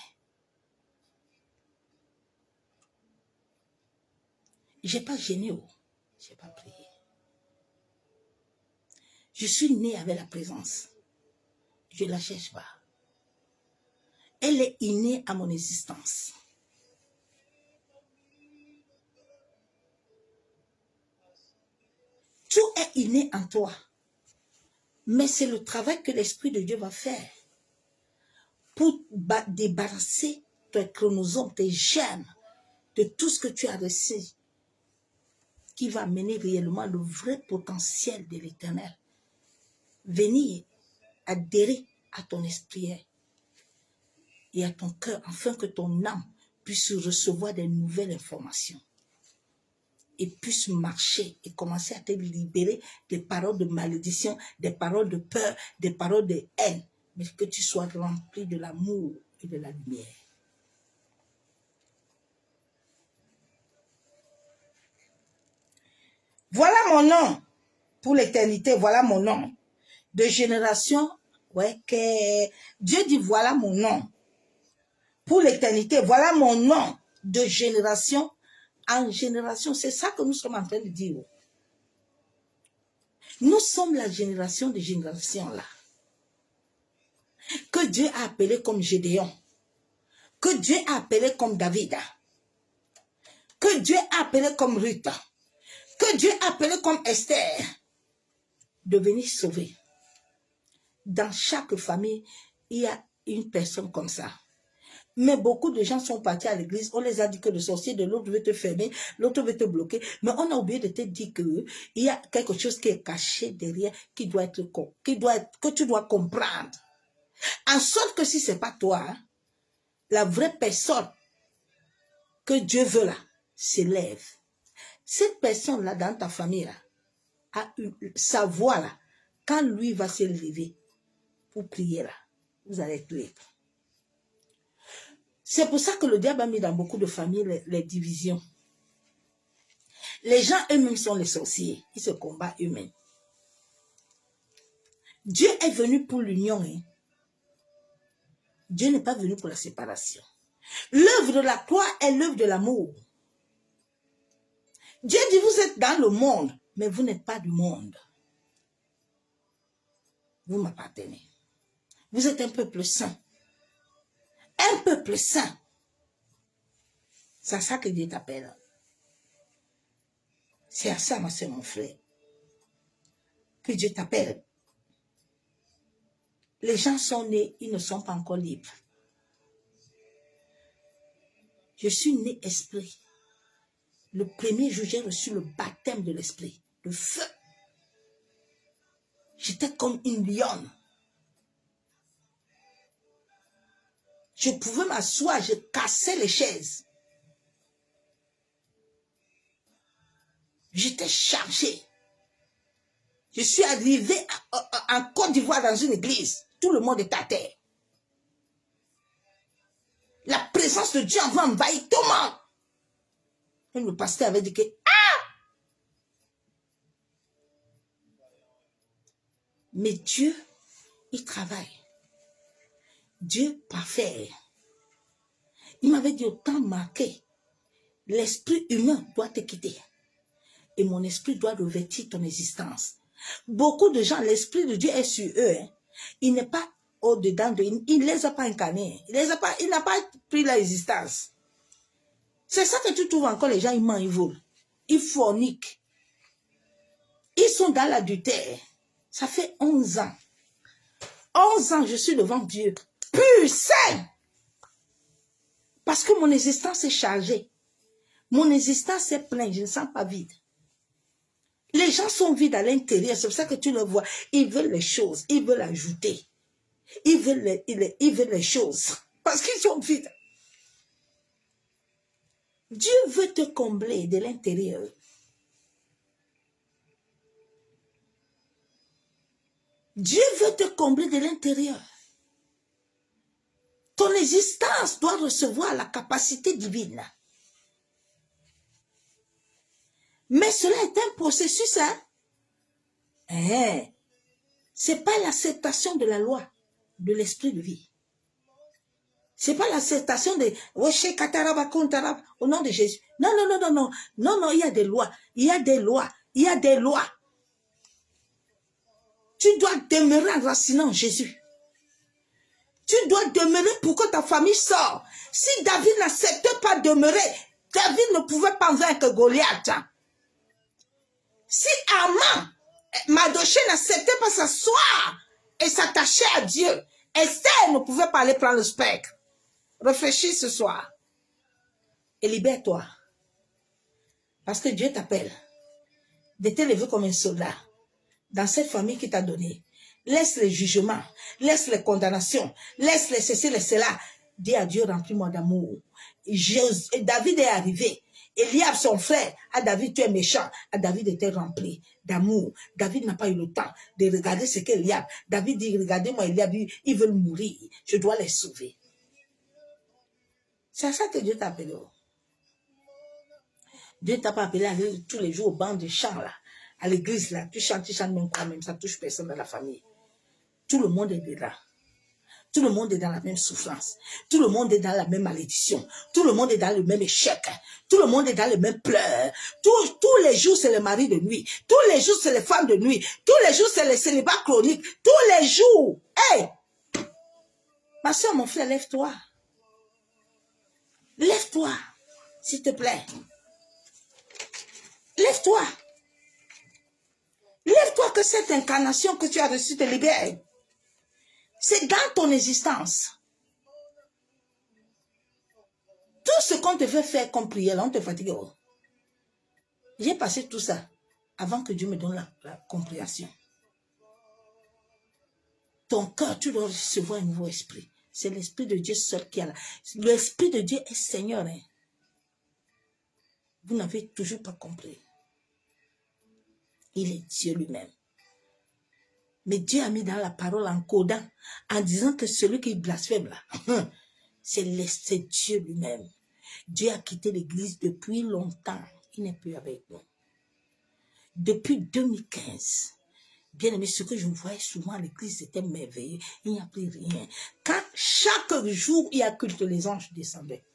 Je n'ai pas gêné, je n'ai pas prié. Je suis née avec la présence. Je ne la cherche pas. Elle est innée à mon existence. Tout est inné en toi. Mais c'est le travail que l'Esprit de Dieu va faire pour débarrasser tes chromosomes, tes gènes, de tout ce que tu as reçu, qui va mener réellement le vrai potentiel de l'Éternel. Venir adhérer à ton esprit et à ton cœur, afin que ton âme puisse recevoir des nouvelles informations et puisse marcher et commencer à te libérer des paroles de malédiction, des paroles de peur, des paroles de haine, mais que tu sois rempli de l'amour et de la lumière. Voilà mon nom pour l'éternité, voilà mon nom. De génération, ouais, que Dieu dit voilà mon nom. Pour l'éternité, voilà mon nom. De génération en génération, c'est ça que nous sommes en train de dire. Nous sommes la génération de générations là. Que Dieu a appelé comme Gédéon. Que Dieu a appelé comme David. Que Dieu a appelé comme Ruth. Que Dieu a appelé comme Esther. De venir sauver. Dans chaque famille, il y a une personne comme ça. Mais beaucoup de gens sont partis à l'église, on les a dit que le sorcier de l'autre veut te fermer, l'autre veut te bloquer, mais on a oublié de te dire qu'il y a quelque chose qui est caché derrière, que tu dois comprendre. En sorte que si ce n'est pas toi, hein, la vraie personne que Dieu veut là, s'élève. Cette personne-là, dans ta famille, là, a eu sa voix là, quand lui va se lever pour prier là, vous allez être libre. C'est pour ça que le diable a mis dans beaucoup de familles les divisions. Les gens eux-mêmes sont les sorciers. Ils se combattent eux-mêmes. Dieu est venu pour l'union. Hein. Dieu n'est pas venu pour la séparation. L'œuvre de la croix est l'œuvre de l'amour. Dieu dit, vous êtes dans le monde, mais vous n'êtes pas du monde. Vous m'appartenez. Vous êtes un peuple saint. Un peuple saint. C'est à ça que Dieu t'appelle. C'est à ça, ma soeur, mon frère, que Dieu t'appelle. Les gens sont nés, ils ne sont pas encore libres. Je suis né esprit. Le premier jour, j'ai reçu le baptême de l'esprit, le feu. J'étais comme une lionne. Je pouvais m'asseoir, je cassais les chaises. J'étais chargé. Je suis arrivé en Côte d'Ivoire dans une église. Tout le monde est à terre. La présence de Dieu avait envahi tout le monde. Et le pasteur avait dit que, mais Dieu, il travaille. Dieu parfait. Il m'avait dit autant marqué. L'esprit humain doit te quitter. Et mon esprit doit revêtir ton existence. Beaucoup de gens, l'esprit de Dieu est sur eux. Hein. Il n'est pas au-dedans d'eux. Il ne les a pas incarnés. Il n'a pas pris leur existence. C'est ça que tu trouves encore les gens, ils mentent, ils volent. Ils forniquent. Ils sont dans l'adultère. Ça fait 11 ans. 11 ans, je suis devant Dieu. Pur, saint. Parce que mon existence est chargée. Mon existence est pleine. Je ne sens pas vide. Les gens sont vides à l'intérieur. C'est pour ça que tu le vois. Ils veulent les choses. Ils veulent ajouter. Ils veulent les choses. Parce qu'ils sont vides. Dieu veut te combler de l'intérieur. Dieu veut te combler de l'intérieur. Ton existence doit recevoir la capacité divine. Mais cela est un processus, hein? Ce n'est pas l'acceptation de la loi, de l'esprit de vie. Ce n'est pas l'acceptation de au nom de Jésus. Non, non, non, non, non. Non, non, il y a des lois. Il y a des lois. Il y a des lois. Tu dois demeurer enraciné en Jésus. Tu dois demeurer pour que ta famille sorte. Si David n'acceptait pas de demeurer, David ne pouvait pas vaincre Goliath. Si Aman, Mardochée n'acceptait pas s'asseoir et s'attacher à Dieu, Esther ne pouvait pas aller prendre le spectre. Réfléchis ce soir et libère-toi. Parce que Dieu t'appelle de t'élever comme un soldat dans cette famille qui t'a donné. Laisse les jugements, laisse les condamnations, laisse les ceci, les cela. Dis à Dieu, remplis-moi d'amour. David est arrivé. Eliab, son frère, à David, tu es méchant. À David était rempli d'amour. David n'a pas eu le temps de regarder ce qu'Eliab. David dit, regardez-moi, Eliab, ils veulent mourir. Je dois les sauver. C'est à ça que Dieu t'a appelé. Dieu t'a pas appelé à aller tous les jours au banc de chant, là, à l'église, là. Tu chantes même quoi, même ça touche personne dans la famille. Tout le monde est là. Tout le monde est dans la même souffrance. Tout le monde est dans la même malédiction. Tout le monde est dans le même échec. Tout le monde est dans le même pleurs. Tous les jours, c'est le mari de nuit. Tous les jours, c'est les femmes de nuit. Tous les jours, c'est les célibats chroniques. Tous les jours. Hey! Ma soeur, mon frère, lève-toi. Lève-toi, s'il te plaît. Lève-toi. Lève-toi que cette incarnation que tu as reçue te libère. C'est dans ton existence. ce qu'on te fait faire comme prière, on te fatigue. Oh. J'ai passé tout ça avant que Dieu me donne la compréhension. Ton cœur, tu dois recevoir un nouveau esprit. C'est l'esprit de Dieu seul qui a là. L'esprit de Dieu est Seigneur. Hein. Vous n'avez toujours pas compris. Il est Dieu lui-même. Mais Dieu a mis dans la parole en codant, en disant que celui qui blasphème là, c'est Dieu lui-même. Dieu a quitté l'église depuis longtemps. Il n'est plus avec nous. Depuis 2015. Bien aimé, ce que je voyais souvent à l'église, c'était merveilleux. Il n'y a plus rien. Quand chaque jour, il y a culte, les anges descendaient.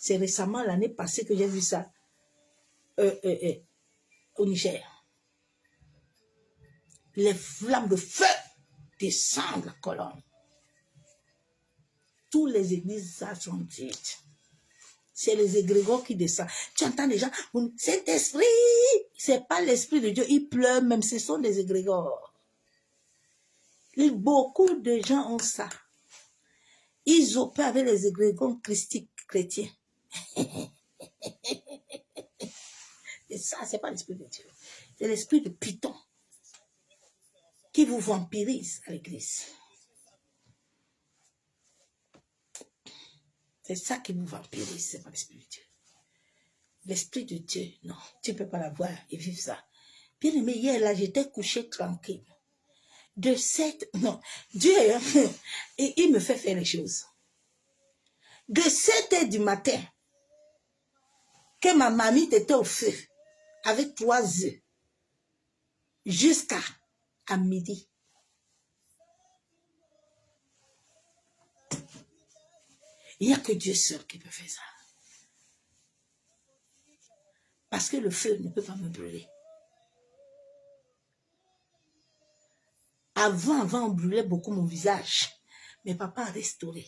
C'est récemment, l'année passée, que j'ai vu ça au Niger. Les flammes de feu descendent la colonne. Toutes les églises, ça sont dites. C'est les égrégores qui descendent. Tu entends les gens, cet esprit, c'est pas l'esprit de Dieu, il pleure, même ce sont des égrégores. Beaucoup de gens ont ça. Ils opèrent avec les égrégores christiques, chrétiens. Et ça, c'est pas l'esprit de Dieu. C'est l'esprit de Python qui vous vampirise à l'église. C'est ça qui vous vampirise, c'est pas l'esprit de Dieu. L'esprit de Dieu, non, tu ne peux pas l'avoir et vivre ça. Bien aimé, hier, là, j'étais couché tranquille. Non, Dieu, il me fait faire les choses. De 7h du matin, que ma mamie était au feu, avec 3 œufs, jusqu'à midi. Il n'y a que Dieu seul qui peut faire ça. Parce que le feu ne peut pas me brûler. Avant, on brûlait beaucoup mon visage. Mais papa a restauré.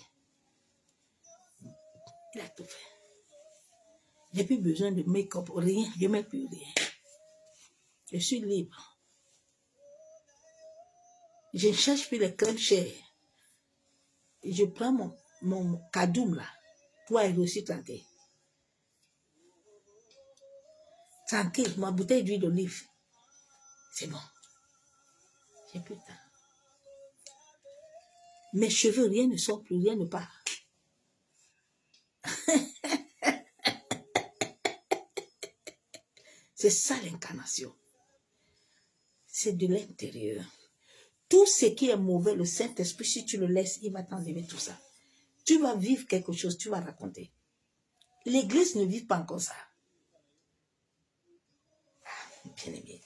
Il a tout fait. Je n'ai plus besoin de make-up, rien. Je ne mets plus rien. Je suis libre. Je ne cherche plus les crèmes chères. Je prends mon kadoum là pour aller aussi tranquille. Tranquille, ma bouteille d'huile d'olive. C'est bon. J'ai plus de temps. Mes cheveux, rien ne sort plus, rien ne part. C'est ça l'incarnation. C'est de l'intérieur. Tout ce qui est mauvais, le Saint-Esprit, si tu le laisses, il va t'enlever tout ça. Tu vas vivre quelque chose, tu vas raconter. L'église ne vit pas encore ça. Bien aimé.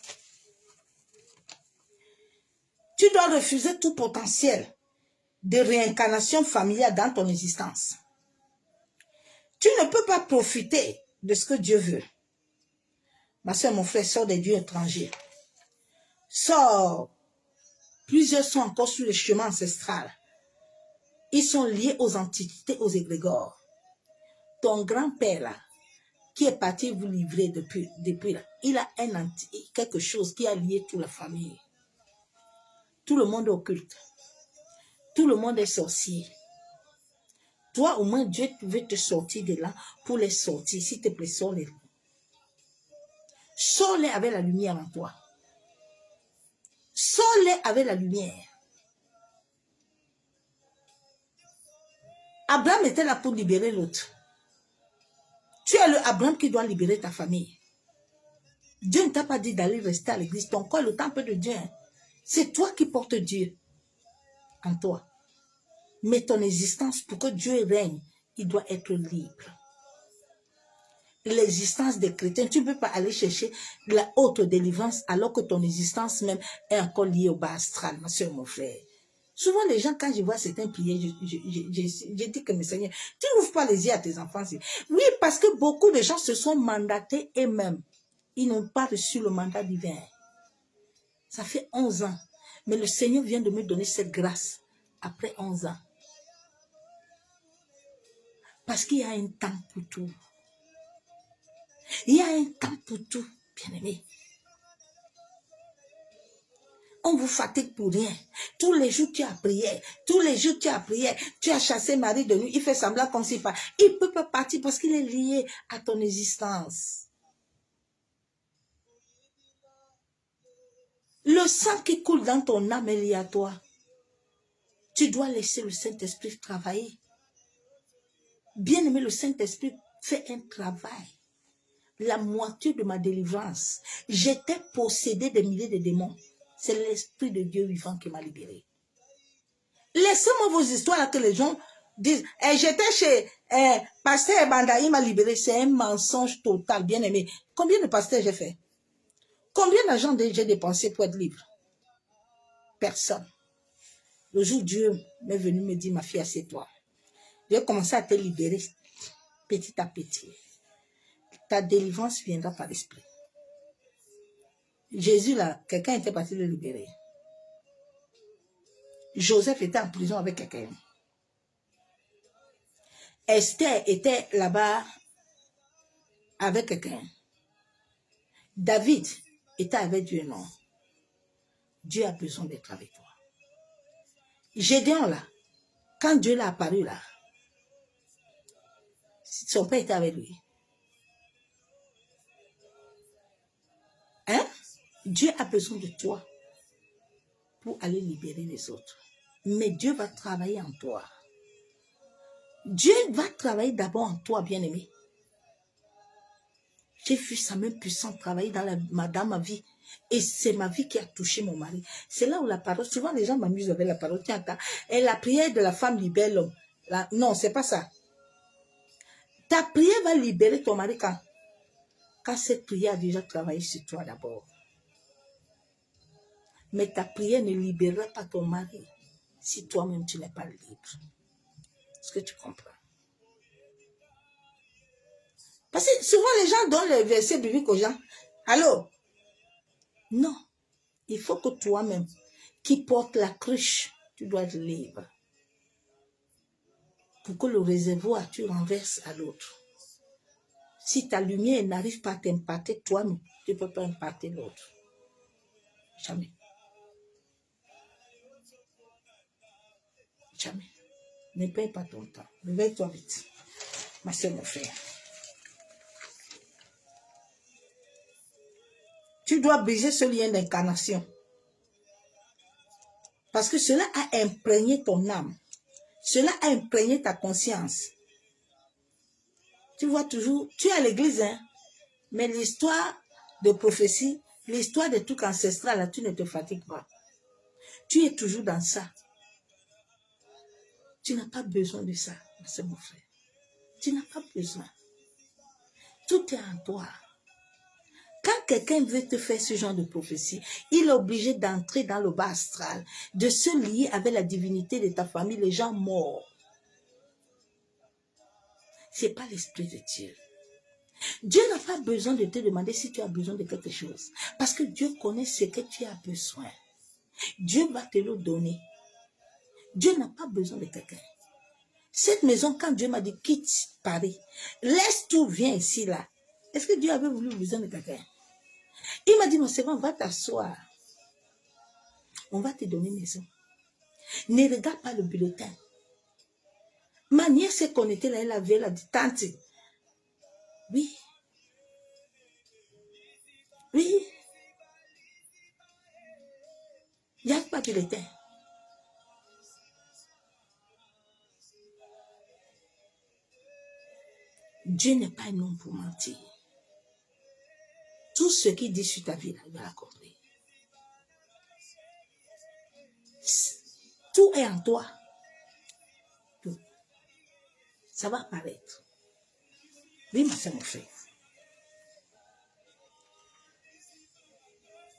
Tu dois refuser tout potentiel de réincarnation familiale dans ton existence. Tu ne peux pas profiter de ce que Dieu veut. Ma soeur, mon frère, sort des dieux étrangers. Sors. Plusieurs sont encore sur le chemin ancestral. Ils sont liés aux antiquités, aux égrégores. Ton grand-père, là, qui est parti vous livrer depuis là, il a quelque chose qui a lié toute la famille. Tout le monde est occulte. Tout le monde est sorcier. Toi, au moins, Dieu veut te sortir de là pour les sortir. S'il te plaît, sors-les. Sors-les avec la lumière en toi. Sors-les avec la lumière. Abraham était là pour libérer l'autre. Tu es le Abraham qui doit libérer ta famille. Dieu ne t'a pas dit d'aller rester à l'église. Ton corps est le temple de Dieu. C'est toi qui portes Dieu en toi. Mais ton existence, pour que Dieu règne, il doit être libre. L'existence des chrétiens, tu ne peux pas aller chercher la haute délivrance alors que ton existence même est encore liée au bas astral, ma soeur, mon frère. Souvent, les gens, quand je vois certains prier, je dis que, mes seigneurs, tu n'ouvres pas les yeux à tes enfants. Oui, parce que beaucoup de gens se sont mandatés eux-mêmes. Ils n'ont pas reçu le mandat divin. Ça fait 11 ans. Mais le Seigneur vient de me donner cette grâce après 11 ans. Parce qu'il y a un temps pour tout. Il y a un temps pour tout, bien-aimé. On vous fatigue pour rien. Tous les jours, tu as prié. Tous les jours, tu as prié. Tu as chassé Marie de nuit. Il fait semblant qu'on s'y passe. Il ne peut pas partir parce qu'il est lié à ton existence. Le sang qui coule dans ton âme est lié à toi. Tu dois laisser le Saint-Esprit travailler. Bien aimé, le Saint-Esprit fait un travail. La moitié de ma délivrance, j'étais possédé des milliers de démons. C'est l'Esprit de Dieu vivant qui m'a libéré. Laissez-moi vos histoires là que les gens disent, j'étais chez Pasteur Banda, il m'a libéré. C'est un mensonge total, bien aimé. Combien de pasteurs j'ai fait? Combien d'argent j'ai dépensé pour être libre? Personne. Le jour où Dieu m'est venu me dire, ma fille, assieds-toi. J'ai commencé à te libérer petit à petit. Ta délivrance viendra par l'esprit. Jésus, là, quelqu'un était parti le libérer. Joseph était en prison avec quelqu'un. Esther était là-bas avec quelqu'un. David était avec Dieu, non. Dieu a besoin d'être avec toi. Gédéon, là, quand Dieu l'a apparu, là, son père était avec lui. Hein? Dieu a besoin de toi pour aller libérer les autres. Mais Dieu va travailler en toi. Dieu va travailler d'abord en toi, bien-aimé. J'ai vu sa main puissante travailler dans ma vie. Et c'est ma vie qui a touché mon mari. C'est là où la parole, souvent les gens m'amusent avec la parole. Tiens, et la prière de la femme libère l'homme. Non, c'est pas ça. Ta prière va libérer ton mari quand cette prière a déjà travaillé sur toi d'abord. Mais ta prière ne libérera pas ton mari si toi-même tu n'es pas libre. Est-ce que tu comprends? Parce que souvent les gens donnent les versets bibliques aux gens. Allô? Non. Il faut que toi-même, qui portes la cruche, tu dois être libre. Pour que le réservoir, tu renverses à l'autre. Si ta lumière n'arrive pas à t'imparter toi-même, tu ne peux pas imparter l'autre. Jamais. Jamais. Ne perds pas ton temps. Réveille-toi vite. Ma soeur, mon frère. Tu dois briser ce lien d'incarnation. Parce que cela a imprégné ton âme. Cela a imprégné ta conscience. Tu vois toujours, tu es à l'église, hein, mais l'histoire de prophétie, l'histoire des trucs ancestrales, là, tu ne te fatigues pas. Tu es toujours dans ça. Tu n'as pas besoin de ça, c'est mon frère. Tu n'as pas besoin. Tout est en toi. Quand quelqu'un veut te faire ce genre de prophétie, il est obligé d'entrer dans le bas astral, de se lier avec la divinité de ta famille, les gens morts. Ce n'est pas l'esprit de Dieu. Dieu n'a pas besoin de te demander si tu as besoin de quelque chose. Parce que Dieu connaît ce que tu as besoin. Dieu va te le donner. Dieu n'a pas besoin de quelqu'un. Cette maison, quand Dieu m'a dit quitte Paris, laisse tout, viens ici, là. Est-ce que Dieu avait voulu besoin de quelqu'un? Il m'a dit, non, c'est bon, va t'asseoir. On va te donner une maison. Ne regarde pas le bulletin. Ma nièce s'est connectée là, elle avait dit, tante, oui. Oui. Il n'y a pas de bulletin. Dieu n'est pas un homme pour mentir. Tout ce qu'il dit sur ta vie, là, il va l'accomplir. Tout est en toi. Tout. Ça va apparaître. Oui, ma soeur, mon frère.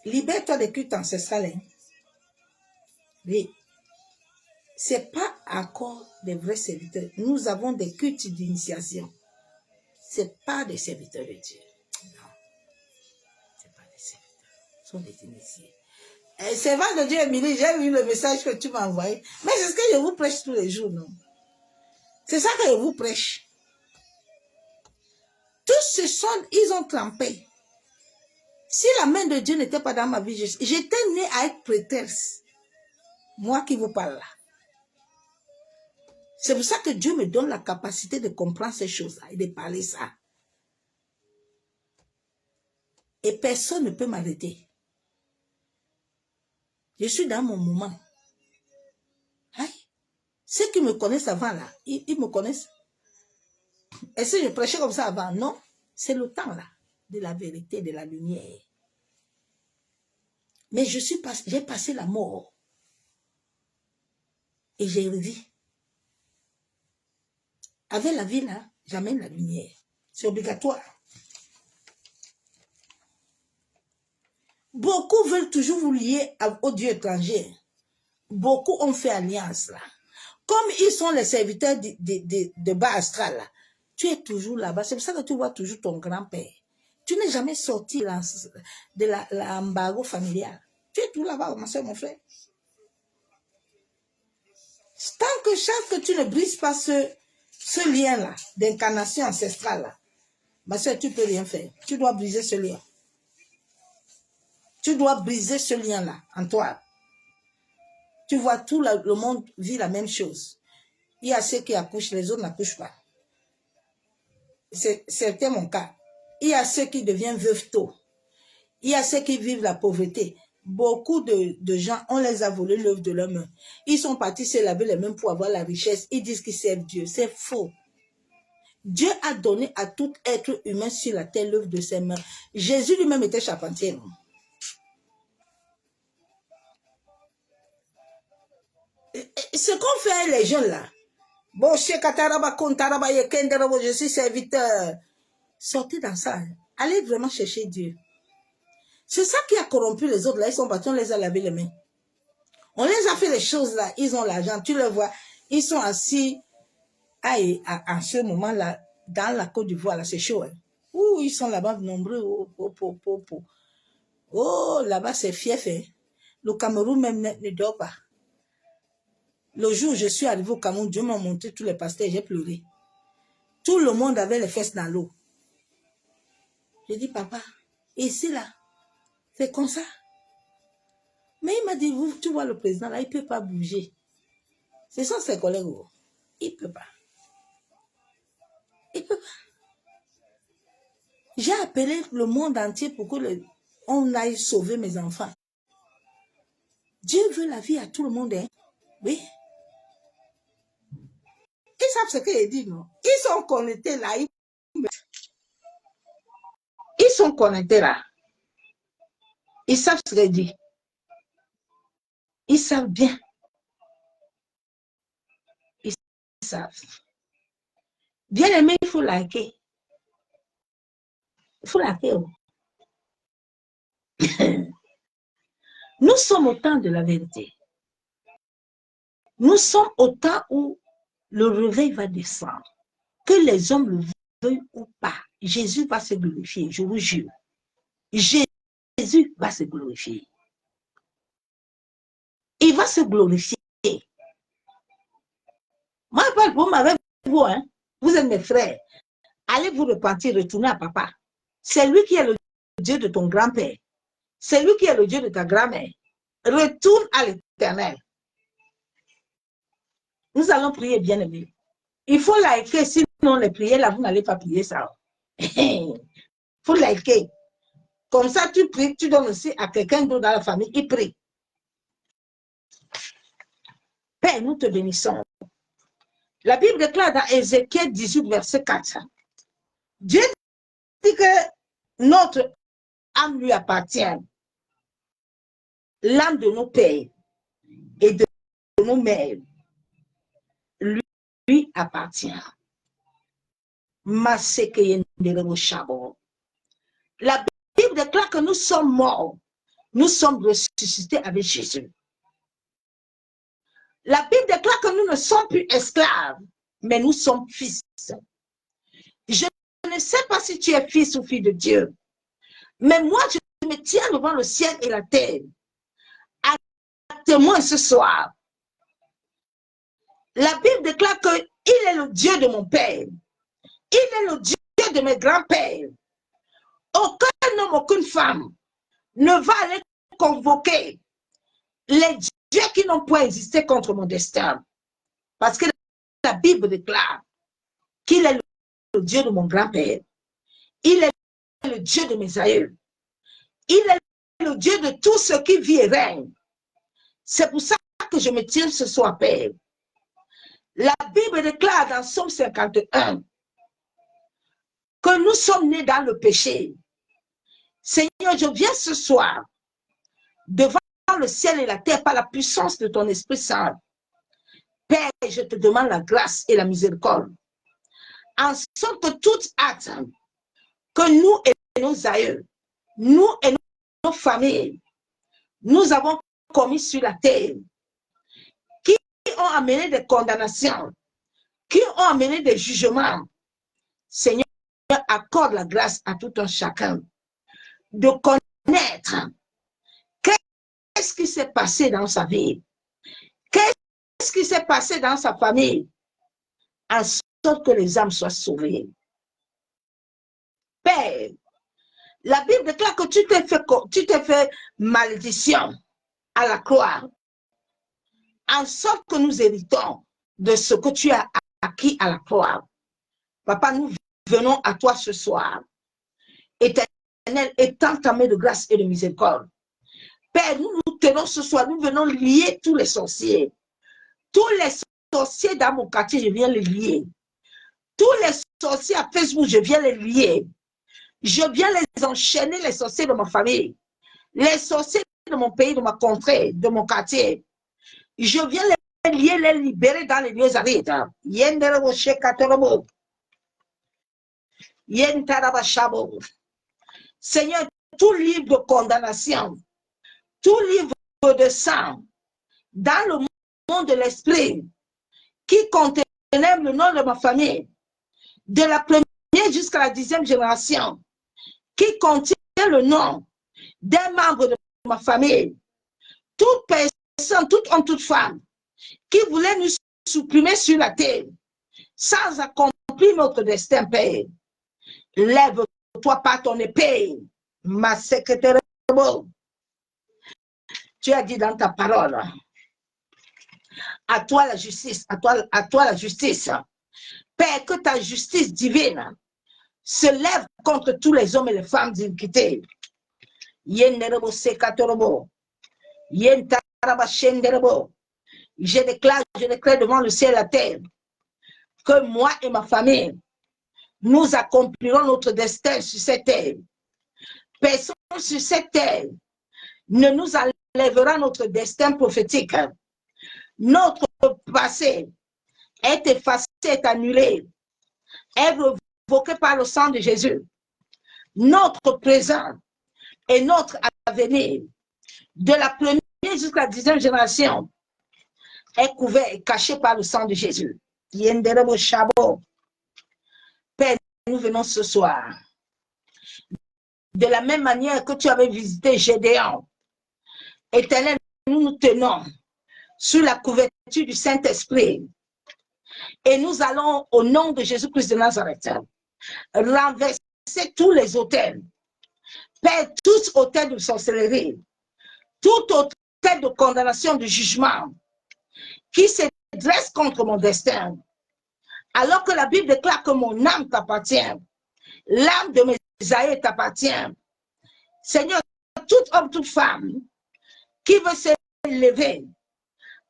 Libère-toi des cultes ancestrales. Hein? Oui. Ce n'est pas encore des vrais serviteurs. Nous avons des cultes d'initiation. Ce n'est pas des serviteurs de Dieu. Non. Ce n'est pas des serviteurs. Ce sont des initiés. C'est vrai de Dieu, Émilie, j'ai vu le message que tu m'as envoyé. Mais c'est ce que je vous prêche tous les jours, non? C'est ça que je vous prêche. Tous ils ont trempé. Si la main de Dieu n'était pas dans ma vie, j'étais née à être prêtresse. Moi qui vous parle là. C'est pour ça que Dieu me donne la capacité de comprendre ces choses-là et de parler ça. Et personne ne peut m'arrêter. Je suis dans mon moment. Hein? Ceux qui me connaissent avant là, ils me connaissent. Et si je prêchais comme ça avant, non, c'est le temps là, de la vérité, de la lumière. Mais j'ai passé la mort. Et j'ai revu. Avec la vie là, j'amène la lumière. C'est obligatoire. Beaucoup veulent toujours vous lier au Dieu étranger. Beaucoup ont fait alliance là. Comme ils sont les serviteurs de bas astral là, tu es toujours là-bas. C'est pour ça que tu vois toujours ton grand-père. Tu n'es jamais sorti de l'embargo familial. Tu es toujours là-bas, ma soeur, mon frère. Tant que chaque que tu ne brises pas ce lien-là, d'incarnation ancestrale là, ma soeur, tu ne peux rien faire. Tu dois briser ce lien. Tu dois briser ce lien-là en toi. Tu vois, tout le monde vit la même chose. Il y a ceux qui accouchent, les autres n'accouchent pas. C'était mon cas. Il y a ceux qui deviennent veuves tôt. Il y a ceux qui vivent la pauvreté. Beaucoup de gens, on les a volé l'œuvre de leurs mains. Ils sont partis se laver les mains pour avoir la richesse. Ils disent qu'ils servent Dieu. C'est faux. Dieu a donné à tout être humain sur la terre l'œuvre de ses mains. Jésus lui-même était charpentier. Ce qu'ont fait les jeunes là, je suis serviteur. Sortez dans ça. Allez vraiment chercher Dieu. C'est ça qui a corrompu les autres là. Ils sont partis, on les a lavé les mains. On les a fait les choses là. Ils ont l'argent. Tu le vois. Ils sont assis en ce moment là, dans la Côte d'Ivoire là. C'est chaud. Hein. Ouh, ils sont là-bas nombreux. Oh, là-bas c'est fief. Hein. Le Cameroun même ne dort pas. Le jour où je suis arrivé au Cameroun, Dieu m'a montré tous les pasteurs, j'ai pleuré. Tout le monde avait les fesses dans l'eau. J'ai dit, papa, ici là, c'est comme ça. Mais il m'a dit, tu vois le président là, il ne peut pas bouger. Ce sont ses collègues. Il ne peut pas. Il ne peut pas. J'ai appelé le monde entier pour qu'on aille sauver mes enfants. Dieu veut la vie à tout le monde. Hein? Oui. Ils savent ce qu'il dit, non? Ils sont connectés là. Ils sont connectés là. Ils savent ce qu'il dit. Ils savent bien. Ils savent. Bien aimé, il faut liker. Il faut liker. Nous sommes au temps de la vérité. Nous sommes au temps où le réveil va descendre. Que les hommes le veuillent ou pas, Jésus va se glorifier, je vous jure. Jésus va se glorifier. Il va se glorifier. Moi, je parle pour avec vous, hein. Vous êtes mes frères. Allez vous repentir, retournez à papa. C'est lui qui est le Dieu de ton grand-père. C'est lui qui est le Dieu de ta grand-mère. Retourne à l'Éternel. Nous allons prier, bien aimé. Il faut liker, sinon les prières là, vous n'allez pas prier ça. Il faut liker. Comme ça, tu pries, tu donnes aussi à quelqu'un d'autre dans la famille, il prie. Père, nous te bénissons. La Bible déclare dans Ézéchiel 18, verset 4. Dieu dit que notre âme lui appartient. L'âme de nos pères et de nos mères lui appartient. La Bible déclare que nous sommes morts. Nous sommes ressuscités avec Jésus. La Bible déclare que nous ne sommes plus esclaves, mais nous sommes fils. Je ne sais pas si tu es fils ou fille de Dieu, mais moi, je me tiens devant le ciel et la terre à témoin ce soir. La Bible déclare qu'il est le Dieu de mon père. Il est le Dieu de mes grands-pères. Aucun homme, aucune femme ne va aller convoquer les dieux qui n'ont pas existé contre mon destin. Parce que la Bible déclare qu'il est le Dieu de mon grand-père. Il est le Dieu de mes aïeux. Il est le Dieu de tout ce qui vit et règne. C'est pour ça que je me tire ce soir, Père. La Bible déclare dans Psaume 51 que nous sommes nés dans le péché. Seigneur, je viens ce soir devant le ciel et la terre par la puissance de ton Esprit Saint. Père, je te demande la grâce et la miséricorde. En sorte que tout acte que nous et nos aïeux, nous et nos familles, nous avons commis sur la terre, qui ont amené des condamnations, qui ont amené des jugements, Seigneur, accorde la grâce à tout un chacun de connaître qu'est-ce qui s'est passé dans sa vie, qu'est-ce qui s'est passé dans sa famille, en sorte que les âmes soient sauvées. Père, la Bible déclare que tu t'es fait malédiction à la croix, en sorte que nous héritons de ce que tu as acquis à la croix. Papa, nous venons à toi ce soir. Éternel, étends ta main de grâce et de miséricorde. Père, nous nous tenons ce soir, nous venons lier tous les sorciers. Tous les sorciers dans mon quartier, je viens les lier. Tous les sorciers à Facebook, je viens les lier. Je viens les enchaîner, les sorciers de ma famille. Les sorciers de mon pays, de ma contrée, de mon quartier. Je viens les lier, les libérer dans les lieux arides. Seigneur, tout livre de condamnation, tout livre de sang, dans le monde de l'esprit, qui contenait le nom de ma famille, de la première jusqu'à la 10e génération, qui contient le nom d'un membre de ma famille, toute personne, toute homme, toute femme, qui voulait nous supprimer sur la terre, sans accomplir notre destin, Père. Lève-toi par ton épée, ma secrétaire. Tu as dit dans ta parole, à toi la justice, à toi la justice. Père, que ta justice divine se lève contre tous les hommes et les femmes d'iniquité. Je déclare devant le ciel et la terre que moi et ma famille, nous accomplirons notre destin sur cette terre. Personne sur cette terre ne nous enlèvera notre destin prophétique. Notre passé est effacé, est annulé, est révoqué par le sang de Jésus. Notre présent et notre avenir, de la première jusqu'à la 10e génération, est couvert et caché par le sang de Jésus. Père, nous venons ce soir. De la même manière que tu avais visité Gédéon, Éternel, nous nous tenons sous la couverture du Saint-Esprit. Et nous allons, au nom de Jésus-Christ de Nazareth, renverser tous les autels. Père, tous autels de sorcellerie, tout autel de condamnation, de jugement, qui se dresse contre mon destin. Alors que la Bible déclare que mon âme t'appartient, l'âme de mes aïeux t'appartient. Seigneur, tout homme, toute femme qui veut s'élever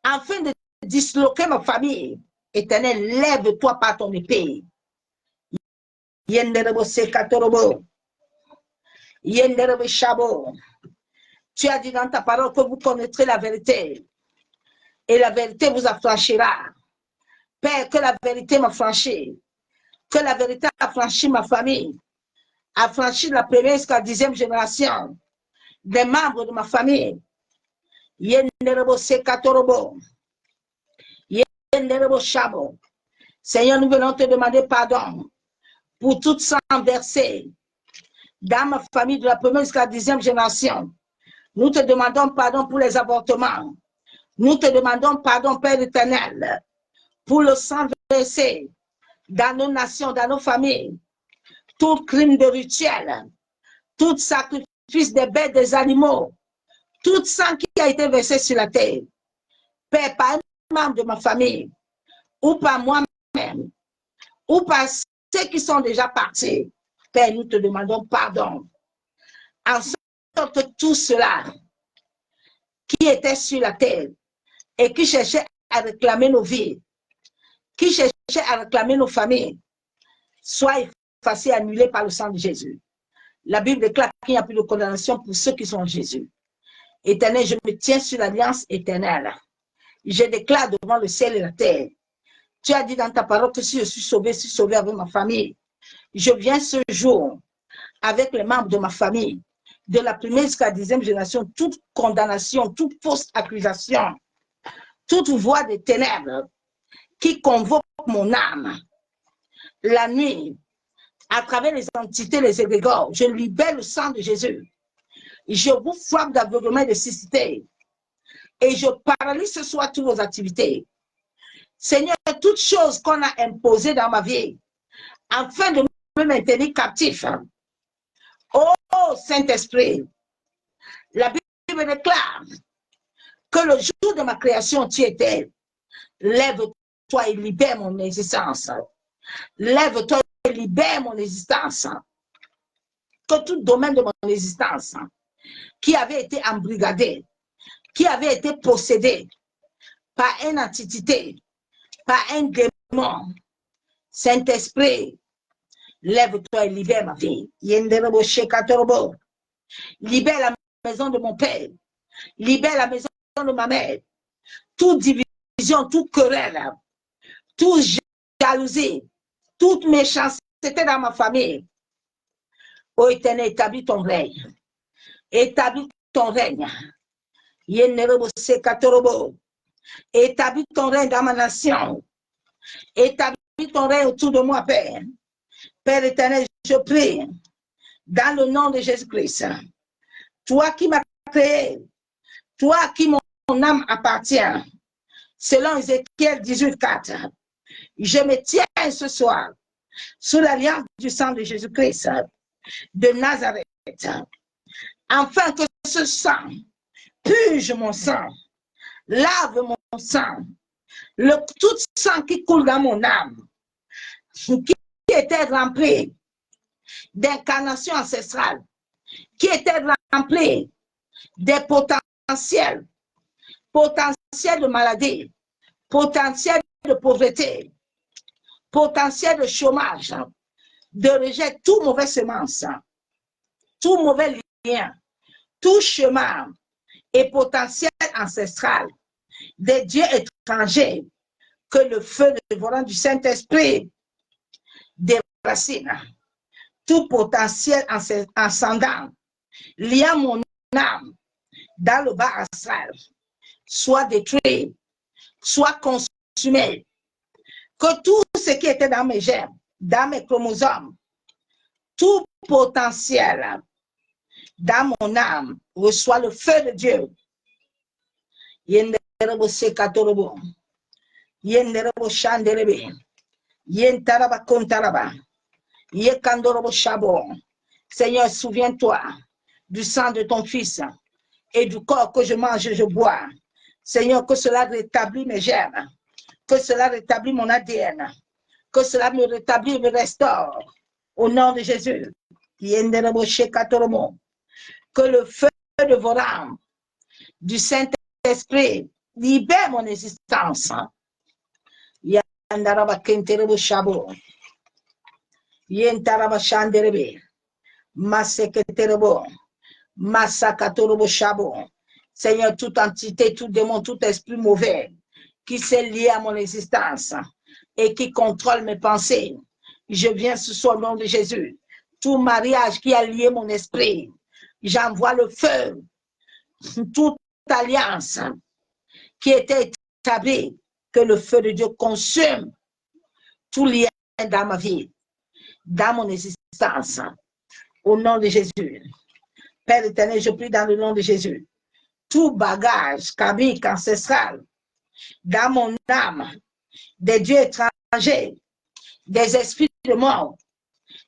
afin de disloquer ma famille, Éternel, lève-toi par ton épée. Tu as dit dans ta parole que vous connaîtrez la vérité et la vérité vous affranchira. Père, que la vérité m'affranchisse, que la vérité affranchisse ma famille, affranchisse la première jusqu'à la 10e génération des membres de ma famille. Seigneur, nous venons te demander pardon pour tout sang versé dans ma famille de la première jusqu'à la 10e génération. Nous te demandons pardon pour les avortements. Nous te demandons pardon, Père éternel, pour le sang versé dans nos nations, dans nos familles. Tout crime de rituel, tout sacrifice sacrifices des bêtes, des animaux, tout sang qui a été versé sur la terre, Père, par un membre de ma famille, ou par moi-même, ou par ceux qui sont déjà partis, Père, nous te demandons pardon. En sorte que tout cela qui était sur la terre et qui cherchait à réclamer nos vies, qui cherchait à réclamer nos familles, soit effacé, annulé par le sang de Jésus. La Bible déclare qu'il n'y a plus de condamnation pour ceux qui sont en Jésus. Éternel, je me tiens sur l'alliance éternelle. Je déclare devant le ciel et la terre. Tu as dit dans ta parole que si je suis sauvé avec ma famille. Je viens ce jour avec les membres de ma famille, de la première jusqu'à la 10e génération, toute condamnation, toute fausse accusation, toute voix des ténèbres qui convoque mon âme la nuit, à travers les entités, les égrégores, je libère le sang de Jésus. Je vous frappe d'aveuglement et de cécité. Et je paralyse ce soir toutes vos activités. Seigneur, toutes choses qu'on a imposées dans ma vie, afin de me maintenir captif. Oh Saint-Esprit, la Bible déclare que le jour de ma création, tu étais. Lève-toi et libère mon existence. Lève-toi et libère mon existence. Que tout domaine de mon existence qui avait été embrigadé, qui avait été possédé par une entité, par un démon, Saint-Esprit, lève-toi et libère ma vie. Libère la maison de mon père, libère la maison de ma mère. Toute division, toute querelle, toute jalousie, toute méchanceté dans ma famille. Ô Éternel, établis ton règne. Établis ton règne. Établis ton règne dans ma nation. Établis ton règne autour de moi, Père. Père éternel, je prie dans le nom de Jésus-Christ. Toi qui m'as créé, toi à qui mon âme appartient, selon Ézéchiel 18:4, je me tiens ce soir sous l'alliance du sang de Jésus-Christ de Nazareth, afin que ce sang purge mon sang, lave mon sang, tout sang qui coule dans mon âme, qui était rempli d'incarnation ancestrale, qui était rempli des potentiels de maladie, potentiel de pauvreté, potentiel de chômage, de rejet, tout mauvais semence, tout mauvais lien, tout chemin et potentiel ancestral des dieux étrangers que le feu dévorant du Saint-Esprit déracine. Tout potentiel ascendant lié à mon âme dans le bas astral soit détruit, soit consumé. Que tout ce qui était dans mes germes, dans mes chromosomes, tout potentiel dans mon âme reçoit le feu de Dieu. Yenderebo sekatorobo, yenderebo shanderebe, yentaraba kontaraba, yekandorobo shabo. Seigneur, souviens-toi du sang de ton Fils et du corps que je mange et je bois. Seigneur, que cela rétablit mes germes, que cela rétablit mon ADN, que cela me rétablit et me restaure. Au nom de Jésus. Que le feu de vos âmes, du Saint-Esprit, libère mon existence. Yandaraba kenterebo shabo. Yentaraba shanderebe. Maseketerebo. Massakatorobo shabo. Seigneur, toute entité, tout démon, tout esprit mauvais qui s'est lié à mon existence et qui contrôle mes pensées, je viens ce soir au nom de Jésus. Tout mariage qui a lié mon esprit, j'envoie le feu. Toute alliance qui était établie, que le feu de Dieu consume tout lien dans ma vie, dans mon existence. Au nom de Jésus. Père éternel, je prie dans le nom de Jésus. Tout bagage karmique, ancestral, dans mon âme, des dieux étrangers, des esprits de mort,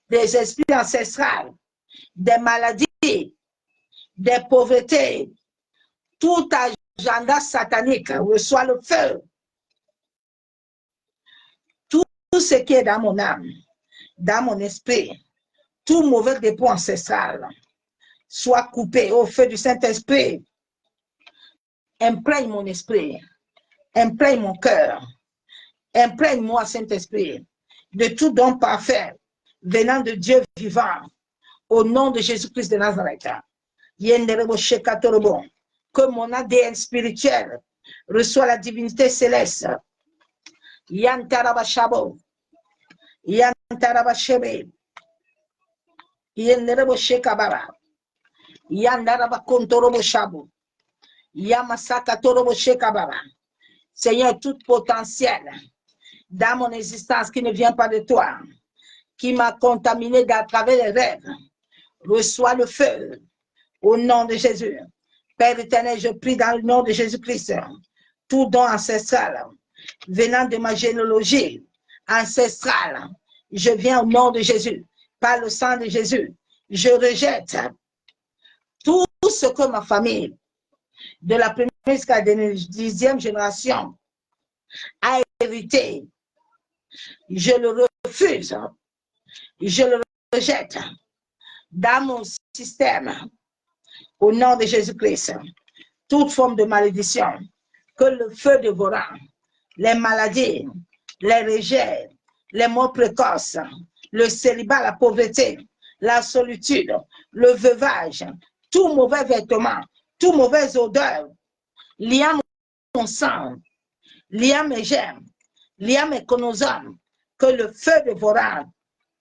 des esprits ancestrales, des maladies, des pauvretés, tout agenda satanique reçoit le feu. Tout ce qui est dans mon âme, dans mon esprit, tout mauvais dépôt ancestral, soit coupé au feu du Saint-Esprit. Imprègne mon esprit, imprègne mon cœur, imprègne-moi, Saint-Esprit, de tout don parfait venant de Dieu vivant, au nom de Jésus-Christ de Nazareth. Que mon ADN spirituel reçoit la divinité céleste. Yantarabashabo, Yantarabashebe, Yendereboshekabara, Yandarabakontoroboshabo, Yamasakatoroboshekabara. Seigneur, tout potentiel dans mon existence qui ne vient pas de toi, qui m'a contaminé à travers les rêves, reçois le feu au nom de Jésus. Père éternel, je prie dans le nom de Jésus-Christ, tout don ancestral venant de ma généalogie ancestrale, je viens au nom de Jésus, par le sang de Jésus, je rejette tout ce que ma famille, de la première jusqu'à la 10e génération, a hérité. Je le refuse, je le rejette dans mon système, au nom de Jésus-Christ. Toute forme de malédiction, que le feu dévorant, les maladies, les rejets, les morts précoces, le célibat, la pauvreté, la solitude, le veuvage, tout mauvais vêtement, tout mauvaise odeur, lié à mon sang, lié à mes gemmes, lié à mes chromosomes, que le feu dévorant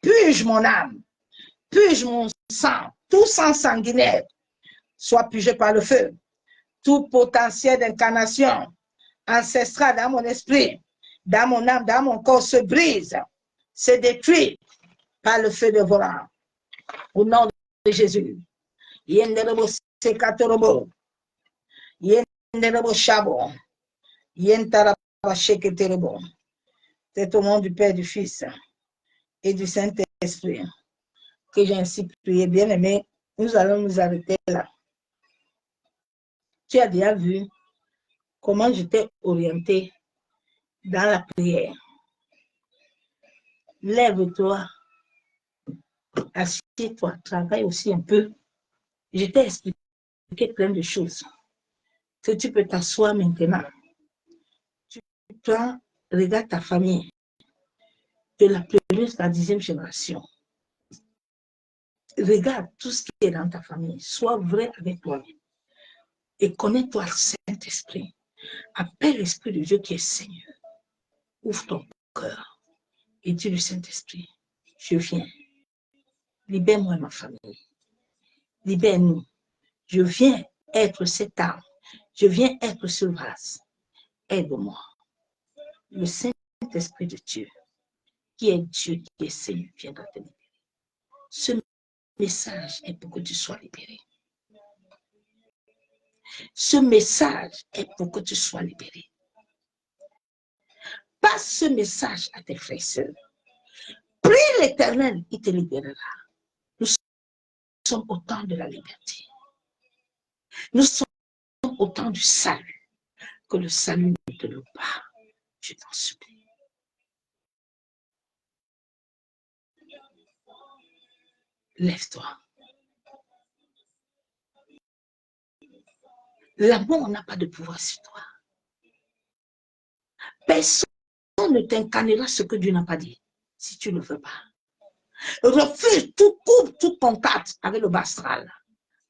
purge mon âme, purge mon sang, tout sang sanguinaire soit purgé par le feu. Tout potentiel d'incarnation ancestral dans mon esprit, dans mon âme, dans mon corps se brise, se détruit par le feu dévorant. Au nom de Jésus. Yenderebo sekatorobo. Yenderebo shabo. Yentaraba sheketerebo. C'est au nom du Père, du Fils et du Saint-Esprit que j'ai ainsi prié. Bien-aimé, nous allons nous arrêter là. Tu as déjà vu comment j'étais orientée dans la prière. Lève-toi, assieds-toi, travaille aussi un peu. Je t'ai expliqué plein de choses que tu peux t'asseoir maintenant. Tu prends, regarde ta famille, de la première à la 10e génération. Regarde tout ce qui est dans ta famille. Sois vrai avec toi-même. Et connais-toi le Saint-Esprit. Appelle l'Esprit de Dieu qui est Seigneur. Ouvre ton cœur et dis le Saint-Esprit, je viens. Libère-moi ma famille. Libère-nous. Je viens être cette âme. Je viens être ce vase. Aide-moi. Le Saint-Esprit de Dieu, qui est Dieu, qui est Seigneur, viendra te libérer. Ce message est pour que tu sois libéré. Ce message est pour que tu sois libéré. Passe ce message à tes frères et sœurs. Prie l'Éternel, il te libérera. Nous sommes au temps de la liberté. Nous sommes au temps du salut. Que le salut ne te loupe pas. Je t'en supplie. Lève-toi. L'amour n'a pas de pouvoir sur toi. Personne ne t'incarnera ce que Dieu n'a pas dit, si tu ne veux pas. Refuse tout couple, tout contact avec le bas astral,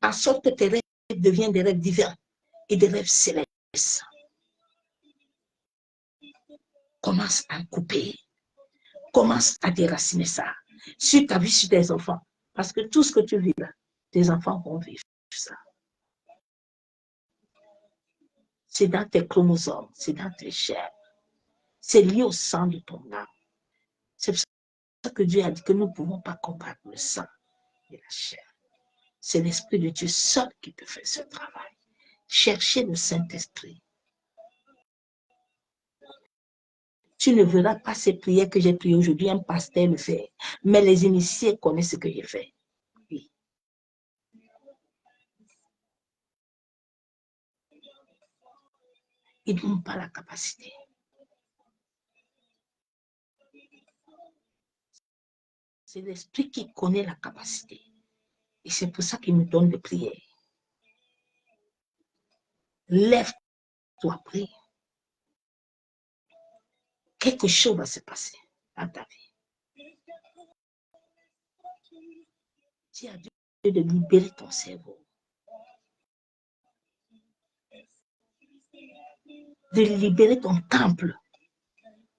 en sorte que tes rêves deviennent des rêves divins et des rêves célestes. Commence à couper. Commence à déraciner ça. Sur ta vie, sur tes enfants. Parce que tout ce que tu vis là, tes enfants vont vivre ça. C'est dans tes chromosomes, c'est dans tes chairs. C'est lié au sang de ton âme. C'est pour ça que Dieu a dit que nous ne pouvons pas combattre le sang et la chair. C'est l'Esprit de Dieu seul qui peut faire ce travail. Cherchez le Saint-Esprit. Tu ne verras pas ces prières que j'ai priées aujourd'hui, un pasteur le fait. Mais les initiés connaissent ce que j'ai fait. Oui. Ils n'ont pas la capacité. C'est l'esprit qui connaît la capacité. Et c'est pour ça qu'il nous donne des prières. Lève-toi, prie. Quelque chose va se passer dans ta vie. Dis à Dieu de libérer ton cerveau. De libérer ton temple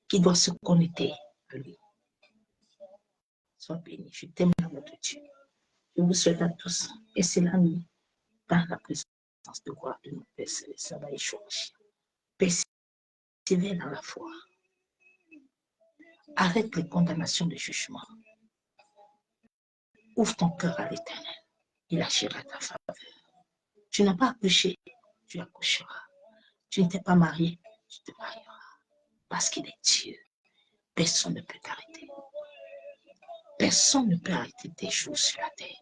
qui doit se connecter à lui. Sois béni. Je t'aime, l'amour de Dieu. Je vous souhaite à tous excellente nuit dans la présence de gloire de notre Père Céleste. Ça va échouer. Persévère dans la foi. Arrête les condamnations de jugement. Ouvre ton cœur à l'Éternel. Il agira ta faveur. Tu n'as pas accouché, tu accoucheras. Tu ne t'es pas marié, tu te marieras. Parce qu'il est Dieu. Personne ne peut t'arrêter. Personne ne peut arrêter tes choses sur la terre.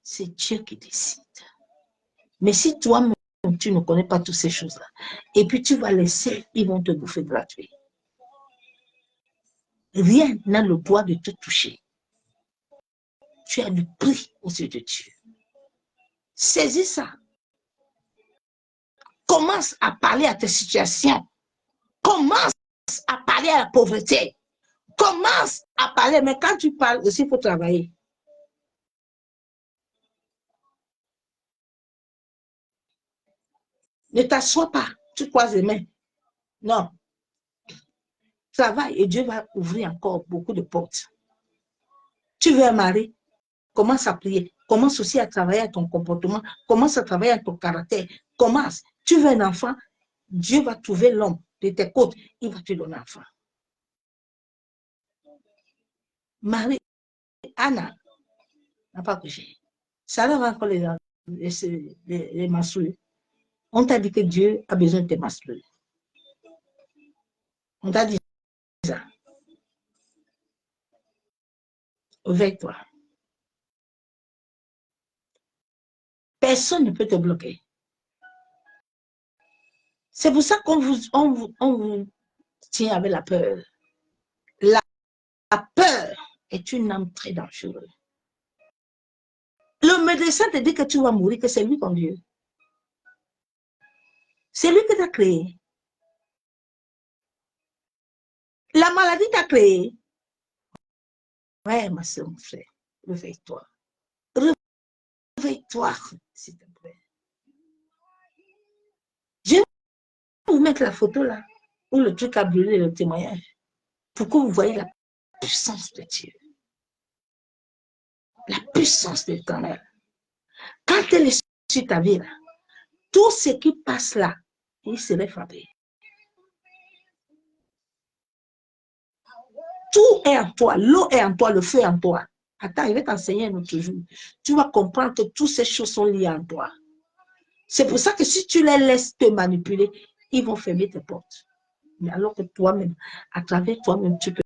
C'est Dieu qui décide. Mais si toi-même, tu ne connais pas toutes ces choses-là, et puis tu vas laisser, ils vont te bouffer gratuit. Rien n'a le droit de te toucher. Tu as du prix aux yeux de Dieu. Saisis ça. Commence à parler à tes situations. Commence à parler à la pauvreté. Commence à parler, mais quand tu parles aussi, il faut travailler. Ne t'assois pas, tu croises les mains. Non. Travaille et Dieu va ouvrir encore beaucoup de portes. Tu veux un mari, commence à prier. Commence aussi à travailler à ton comportement. Commence à travailler à ton caractère. Commence. Tu veux un enfant, Dieu va trouver l'homme de tes côtes. Il va te donner un enfant. Marie, Anna n'a pas couché. Sarah va encore les menstrues. On t'a dit que Dieu a besoin de tes menstrues. On t'a dit ça. Avec-toi. Personne ne peut te bloquer. C'est pour ça qu'on vous tient avec la peur. La peur est une âme très dangereuse. Le médecin te dit que tu vas mourir, que c'est lui ton Dieu. C'est lui qui t'a créé. La maladie t'a créé. Ouais, ma soeur, mon frère, réveille-toi. Réveille-toi, s'il te plaît. Je vais vous mettre la photo là, où le truc a brûlé le témoignage, pour que vous voyez la puissance de Dieu. La puissance de l'Éternel. Quand elle est sur ta vie, là, tout ce qui passe là, il serait frappé. Tout est en toi, l'eau est en toi, le feu est en toi. Attends, je vais t'enseigner un autre jour. Tu vas comprendre que toutes ces choses sont liées en toi. C'est pour ça que si tu les laisses te manipuler, ils vont fermer tes portes. Mais alors que toi-même, à travers toi-même, tu peux